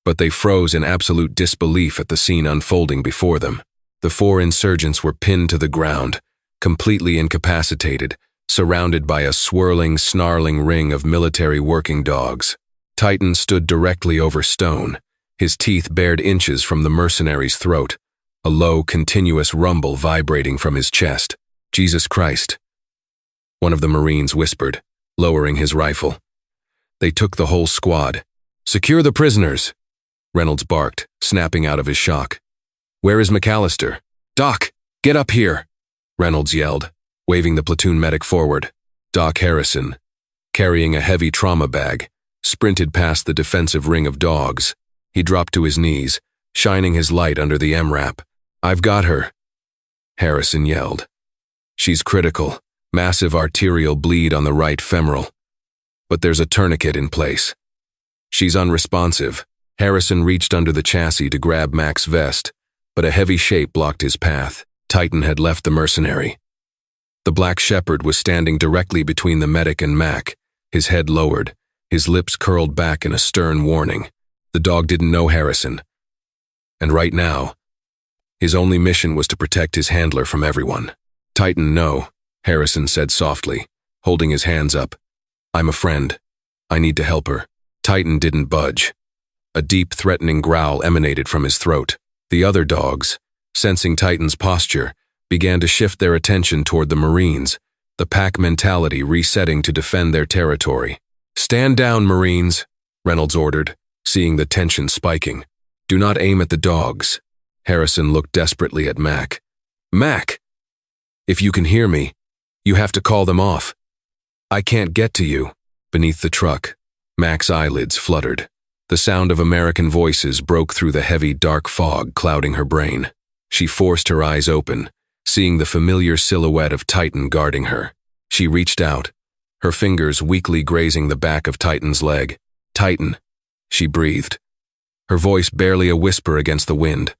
but they froze in absolute disbelief at the scene unfolding before them. The 4 insurgents were pinned to the ground, completely incapacitated, surrounded by a swirling, snarling ring of military working dogs. Titan stood directly over Stone, his teeth bared inches from the mercenary's throat, a low, continuous rumble vibrating from his chest. "Jesus Christ," one of the Marines whispered, lowering his rifle. "They took the whole squad. Secure the prisoners," Reynolds barked, snapping out of his shock. "Where is McAllister?" "Doc, get up here," Reynolds yelled, waving the platoon medic forward. Doc Harrison, carrying a heavy trauma bag, sprinted past the defensive ring of dogs. He dropped to his knees, shining his light under the MRAP. "I've got her," Harrison yelled. "She's critical, massive arterial bleed on the right femoral. But there's a tourniquet in place. She's unresponsive." Harrison reached under the chassis to grab Mac's vest, but a heavy shape blocked his path. Titan had left the mercenary. The Black Shepherd was standing directly between the medic and Mac, his head lowered, his lips curled back in a stern warning. The dog didn't know Harrison, and right now, his only mission was to protect his handler from everyone. "Titan, no," Harrison said softly, holding his hands up. "I'm a friend. I need to help her." Titan didn't budge. A deep, threatening growl emanated from his throat. The other dogs, sensing Titan's posture, began to shift their attention toward the Marines, the pack mentality resetting to defend their territory. "Stand down, Marines," Reynolds ordered, seeing the tension spiking. "Do not aim at the dogs." Harrison looked desperately at Mac. "Mac, if you can hear me, you have to call them off. I can't get to you." Beneath the truck, Mac's eyelids fluttered. The sound of American voices broke through the heavy, dark fog clouding her brain. She forced her eyes open, seeing the familiar silhouette of Titan guarding her. She reached out, her fingers weakly grazing the back of Titan's leg. "Titan," she breathed, her voice barely a whisper against the wind.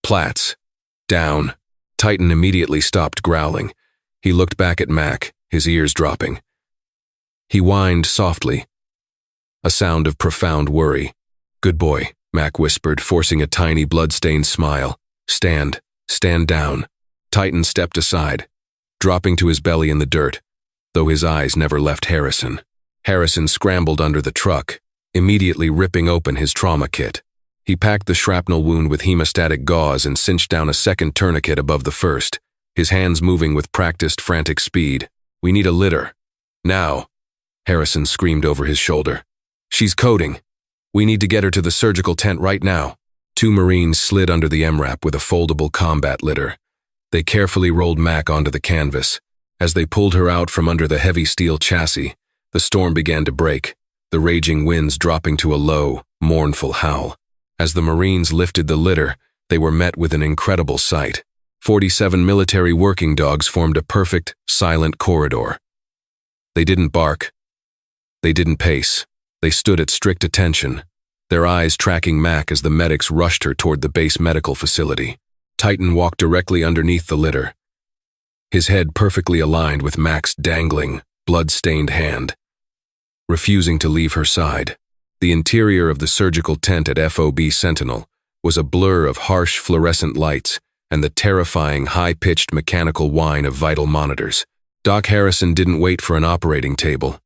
"Platts. Down." Titan immediately stopped growling. He looked back at Mac, his ears dropping. He whined softly, a sound of profound worry. "Good boy," Mac whispered, forcing a tiny blood-stained smile. Stand down." Titan stepped aside, dropping to his belly in the dirt, though his eyes never left Harrison. Harrison scrambled under the truck, immediately ripping open his trauma kit. He packed the shrapnel wound with hemostatic gauze and cinched down a second tourniquet above the first, his hands moving with practiced, frantic speed. "We need a litter. Now," Harrison screamed over his shoulder. "She's coding. We need to get her to the surgical tent right now." 2 Marines slid under the MRAP with a foldable combat litter. They carefully rolled Mac onto the canvas. As they pulled her out from under the heavy steel chassis, the storm began to break, the raging winds dropping to a low, mournful howl. As the Marines lifted the litter, they were met with an incredible sight. 47 military working dogs formed a perfect, silent corridor. They didn't bark. They didn't pace. They stood at strict attention, their eyes tracking Mac as the medics rushed her toward the base medical facility. Titan walked directly underneath the litter, his head perfectly aligned with Mac's dangling, blood-stained hand. refusing to leave her side. The interior of the surgical tent at FOB Sentinel was a blur of harsh fluorescent lights and the terrifying high-pitched mechanical whine of vital monitors. Doc Harrison didn't wait for an operating table.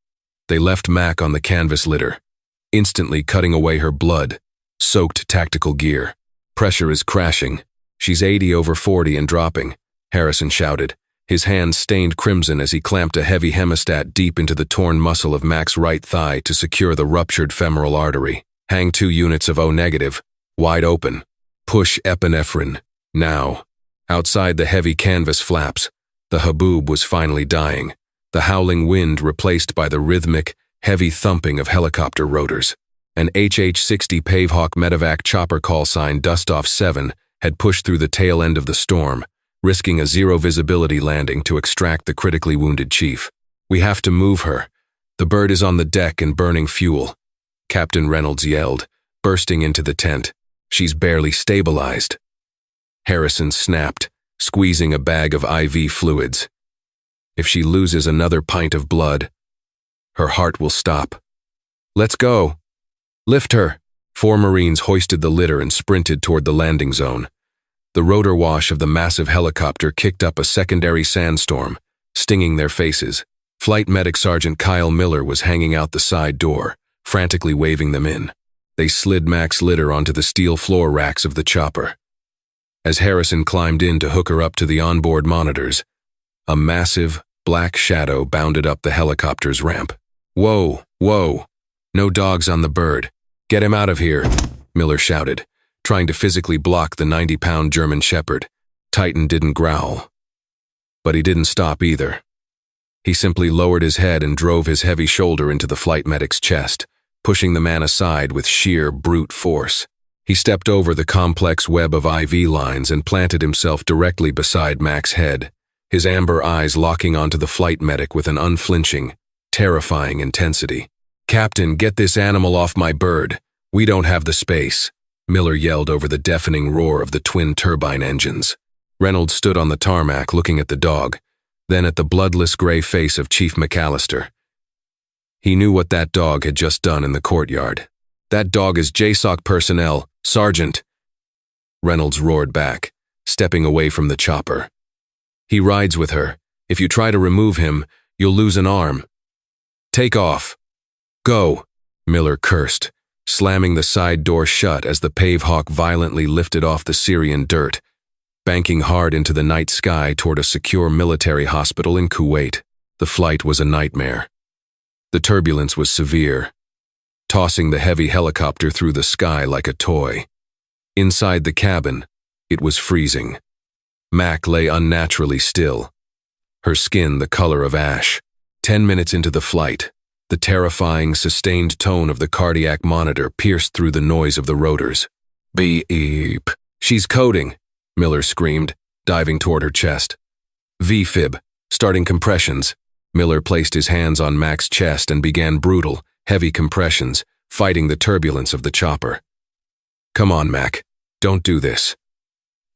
They left Mac on the canvas litter, instantly cutting away her blood-soaked tactical gear. Pressure is crashing. She's 80/40 and dropping, Harrison shouted, his hands stained crimson as he clamped a heavy hemostat deep into the torn muscle of Mac's right thigh to secure the ruptured femoral artery. Hang 2 units of O negative, wide open. Push epinephrine, now. Outside the heavy canvas flaps, the haboob was finally dying, the howling wind replaced by the rhythmic, heavy thumping of helicopter rotors. An HH-60 Pavehawk medevac chopper call sign Dustoff 7 had pushed through the tail end of the storm, risking a zero-visibility landing to extract the critically wounded chief. "We have to move her. The bird is on the deck and burning fuel," Captain Reynolds yelled, bursting into the tent. "She's barely stabilized." Harrison snapped, squeezing a bag of IV fluids. "If she loses another pint of blood, her heart will stop." "Let's go. Lift her." 4 Marines hoisted the litter and sprinted toward the landing zone. The rotor wash of the massive helicopter kicked up a secondary sandstorm, stinging their faces. Flight Medic Sergeant Kyle Miller was hanging out the side door, frantically waving them in. They slid Mac's litter onto the steel floor racks of the chopper. As Harrison climbed in to hook her up to the onboard monitors, a massive, black shadow bounded up the helicopter's ramp. "Whoa, whoa. No dogs on the bird. Get him out of here," Miller shouted, trying to physically block the 90-pound German Shepherd. Titan didn't growl. But he didn't stop either. He simply lowered his head and drove his heavy shoulder into the flight medic's chest, pushing the man aside with sheer brute force. He stepped over the complex web of IV lines and planted himself directly beside Mac's head, his amber eyes locking onto the flight medic with an unflinching, terrifying intensity. "Captain, get this animal off my bird. We don't have the space," Miller yelled over the deafening roar of the twin turbine engines. Reynolds stood on the tarmac looking at the dog, then at the bloodless gray face of Chief McAllister. He knew what that dog had just done in the courtyard. "That dog is JSOC personnel, Sergeant," Reynolds roared back, stepping away from the chopper. "He rides with her. If you try to remove him, you'll lose an arm. Take off." "Go," Miller cursed, slamming the side door shut as the Pavehawk violently lifted off the Syrian dirt, banking hard into the night sky toward a secure military hospital in Kuwait. The flight was a nightmare. The turbulence was severe, tossing the heavy helicopter through the sky like a toy. Inside the cabin, it was freezing. Mac lay unnaturally still, her skin the color of ash. 10 minutes into the flight, the terrifying, sustained tone of the cardiac monitor pierced through the noise of the rotors. "Beep. She's coding," Miller screamed, diving toward her chest. "V-fib, starting compressions." Miller placed his hands on Mac's chest and began brutal, heavy compressions, fighting the turbulence of the chopper. "Come on, Mac. Don't do this.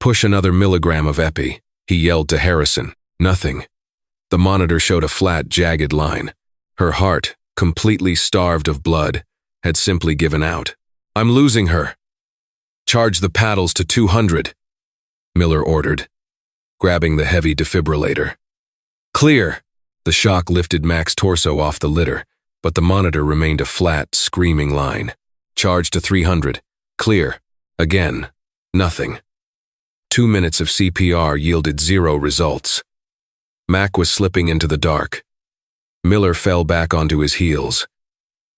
Push another milligram of epi," he yelled to Harrison. Nothing. The monitor showed a flat, jagged line. Her heart, completely starved of blood, had simply given out. "I'm losing her." "Charge the paddles to 200, Miller ordered, grabbing the heavy defibrillator. "Clear." The shock lifted Mac's torso off the litter, but the monitor remained a flat, screaming line. "Charge to 300. Clear." Again. Nothing. 2 minutes of CPR yielded 0 results. Mac was slipping into the dark. Miller fell back onto his heels,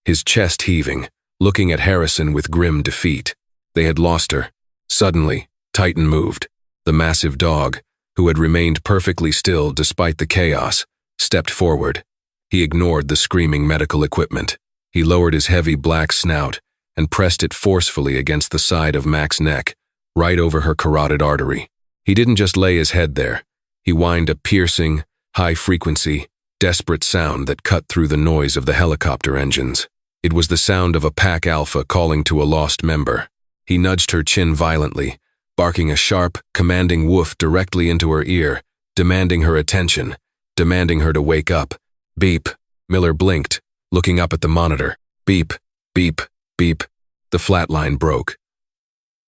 his chest heaving, looking at Harrison with grim defeat. They had lost her. Suddenly, Titan moved. The massive dog, who had remained perfectly still despite the chaos, stepped forward. He ignored the screaming medical equipment. He lowered his heavy black snout and pressed it forcefully against the side of Mac's neck, right over her carotid artery. He didn't just lay his head there. He whined a piercing, high-frequency, desperate sound that cut through the noise of the helicopter engines. It was the sound of a pack alpha calling to a lost member. He nudged her chin violently, barking a sharp, commanding woof directly into her ear, demanding her attention, demanding her to wake up. Beep. Miller blinked, looking up at the monitor. Beep, beep, beep. The flat line broke.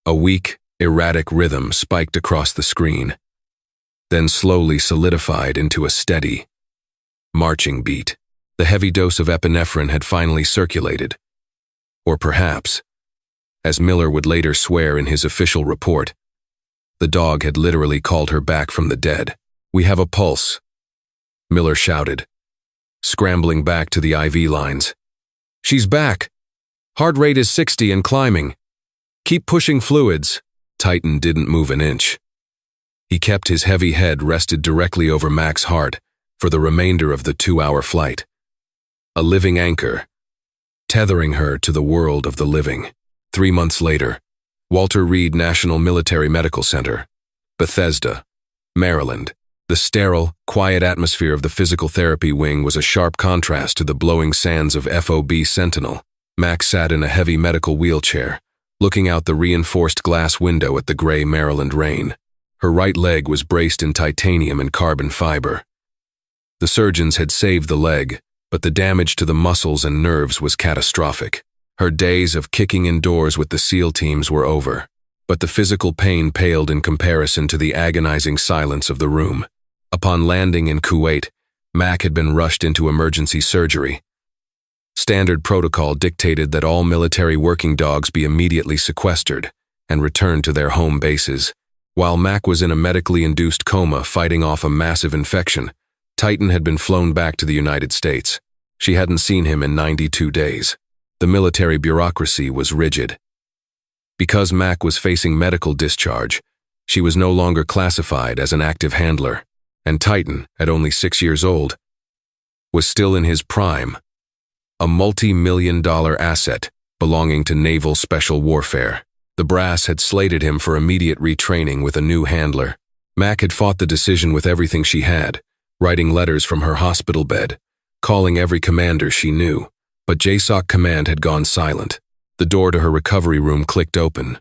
A weak, erratic rhythm spiked across the screen, then slowly solidified into a steady, marching beat. The heavy dose of epinephrine had finally circulated. Or perhaps, as Miller would later swear in his official report, the dog had literally called her back from the dead. "We have a pulse," Miller shouted, scrambling back to the IV lines. "She's back. Heart rate is 60 and climbing. Keep pushing fluids." Titan didn't move an inch. He kept his heavy head rested directly over Mac's heart for the remainder of the 2-hour flight. A living anchor, tethering her to the world of the living. 3 months later, Walter Reed National Military Medical Center, Bethesda, Maryland. The sterile, quiet atmosphere of the physical therapy wing was a sharp contrast to the blowing sands of FOB Sentinel. Mac sat in a heavy medical wheelchair, looking out the reinforced glass window at the gray Maryland rain. Her right leg was braced in titanium and carbon fiber. The surgeons had saved the leg, but the damage to the muscles and nerves was catastrophic. Her days of kicking indoors with the SEAL teams were over, but the physical pain paled in comparison to the agonizing silence of the room. Upon landing in Kuwait, Mac had been rushed into emergency surgery. Standard protocol dictated that all military working dogs be immediately sequestered and returned to their home bases. While Mac was in a medically induced coma fighting off a massive infection, Titan had been flown back to the United States. She hadn't seen him in 92 days. The military bureaucracy was rigid. Because Mac was facing medical discharge, she was no longer classified as an active handler, and Titan, at only 6 years old, was still in his prime, a multi-million-dollar asset belonging to Naval Special Warfare. The brass had slated him for immediate retraining with a new handler. Mac had fought the decision with everything she had, writing letters from her hospital bed, calling every commander she knew, but JSOC Command had gone silent. The door to her recovery room clicked open.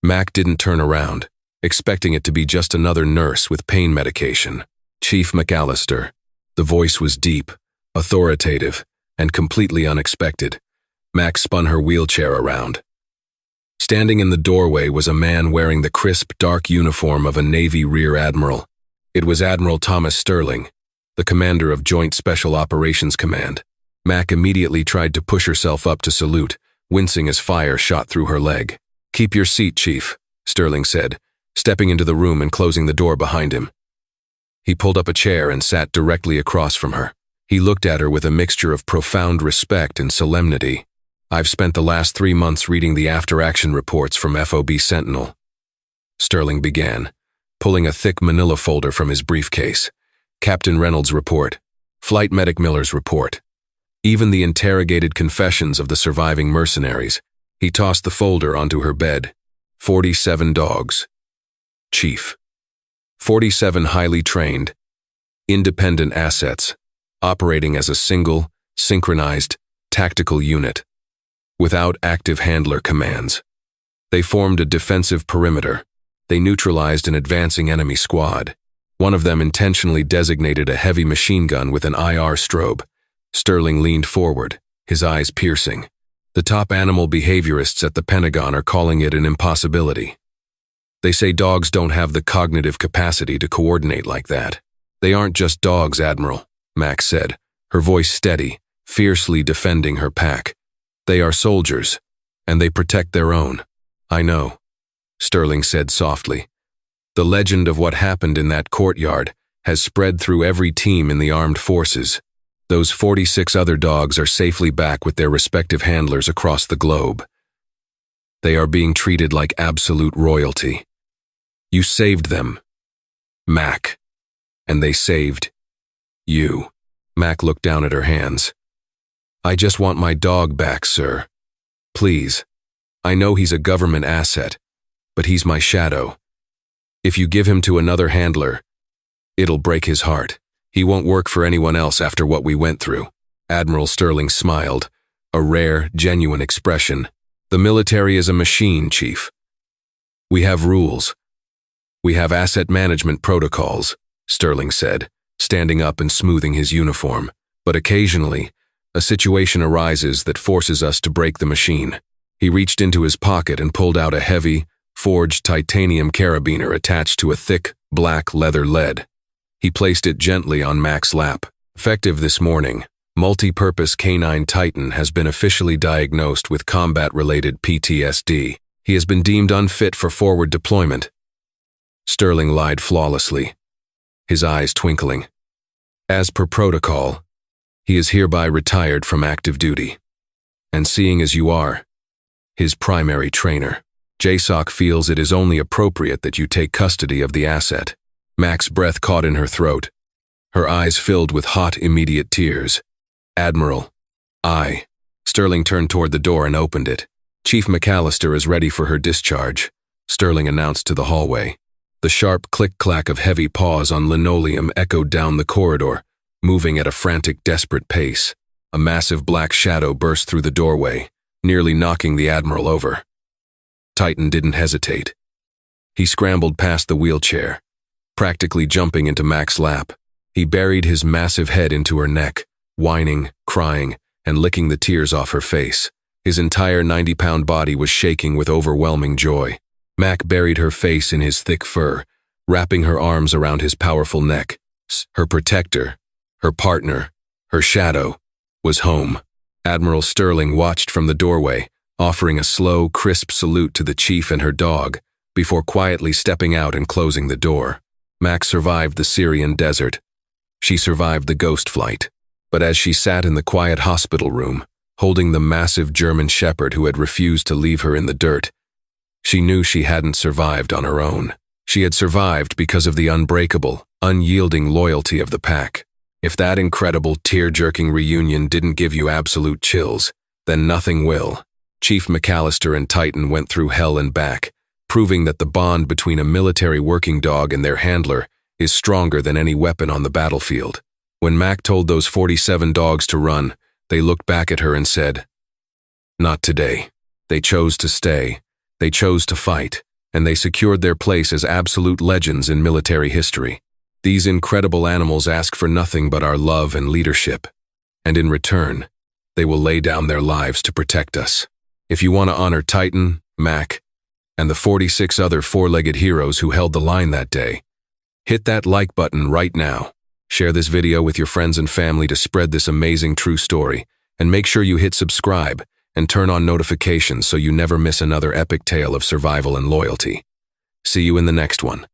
Mac didn't turn around, expecting it to be just another nurse with pain medication. "Chief McAllister." The voice was deep, authoritative, and completely unexpected. Mac spun her wheelchair around. Standing in the doorway was a man wearing the crisp, dark uniform of a Navy Rear Admiral. It was Admiral Thomas Sterling, the commander of Joint Special Operations Command. Mac immediately tried to push herself up to salute, wincing as fire shot through her leg. "Keep your seat, Chief," Sterling said, stepping into the room and closing the door behind him. He pulled up a chair and sat directly across from her. He looked at her with a mixture of profound respect and solemnity. "I've spent the last 3 months reading the after-action reports from FOB Sentinel," Sterling began, pulling a thick manila folder from his briefcase. "Captain Reynolds' report, Flight Medic Miller's report, even the interrogated confessions of the surviving mercenaries." He tossed the folder onto her bed. 47 dogs. Chief. 47 highly trained, independent assets, operating as a single, synchronized, tactical unit, without active handler commands. They formed a defensive perimeter. They neutralized an advancing enemy squad. One of them intentionally designated a heavy machine gun with an IR strobe. Sterling leaned forward, his eyes piercing. "The top animal behaviorists at the Pentagon are calling it an impossibility. They say dogs don't have the cognitive capacity to coordinate like that." "They aren't just dogs, Admiral," Max said, her voice steady, fiercely defending her pack. "They are soldiers, and they protect their own." "I know," Sterling said softly. "The legend of what happened in that courtyard has spread through every team in the armed forces. Those 46 other dogs are safely back with their respective handlers across the globe. They are being treated like absolute royalty. You saved them, Mac, and they saved you." Mac looked down at her hands. "I just want my dog back, sir. Please. I know he's a government asset, but he's my shadow. If you give him to another handler, it'll break his heart. He won't work for anyone else after what we went through." Admiral Sterling smiled, a rare, genuine expression. "The military is a machine, Chief. We have rules. We have asset management protocols," Sterling said, standing up and smoothing his uniform. "But occasionally, A situation arises that forces us to break the machine. He reached into his pocket and pulled out a heavy, forged titanium carabiner attached to a thick, black leather lead. He placed it gently on Mac's lap. Effective this morning, multi-purpose canine Titan has been officially diagnosed with combat-related PTSD. He has been deemed unfit for forward deployment. Sterling lied flawlessly, his eyes twinkling. As per protocol, he is hereby retired from active duty. And seeing as you are his primary trainer, JSOC feels it is only appropriate that you take custody of the asset. Mac's breath caught in her throat. Her eyes filled with hot, immediate tears. Admiral, Sterling turned toward the door and opened it. Chief McAllister is ready for her discharge, Sterling announced to the hallway. The sharp click-clack of heavy paws on linoleum echoed down the corridor, moving at a frantic, desperate pace. A massive black shadow burst through the doorway, nearly knocking the Admiral over. Titan didn't hesitate. He scrambled past the wheelchair, practically jumping into Mac's lap. He buried his massive head into her neck, whining, crying, and licking the tears off her face. His entire 90-pound body was shaking with overwhelming joy. Mac buried her face in his thick fur, wrapping her arms around his powerful neck. Her protector, her partner, her shadow, was home. Admiral Sterling watched from the doorway, offering a slow, crisp salute to the chief and her dog, before quietly stepping out and closing the door. Mac survived the Syrian desert. She survived the ghost flight. But as she sat in the quiet hospital room, holding the massive German shepherd who had refused to leave her in the dirt, she knew she hadn't survived on her own. She had survived because of the unbreakable, unyielding loyalty of the pack. If that incredible, tear-jerking reunion didn't give you absolute chills, then nothing will. Chief McAllister and Titan went through hell and back, proving that the bond between a military working dog and their handler is stronger than any weapon on the battlefield. When Mac told those 47 dogs to run, they looked back at her and said, "Not today." They chose to stay. They chose to fight, and they secured their place as absolute legends in military history. These incredible animals ask for nothing but our love and leadership, and in return, they will lay down their lives to protect us. If you want to honor Titan, Mac, and the 46 other four-legged heroes who held the line that day, hit that like button right now. Share this video with your friends and family to spread this amazing true story, and make sure you hit subscribe and turn on notifications so you never miss another epic tale of survival and loyalty. See you in the next one.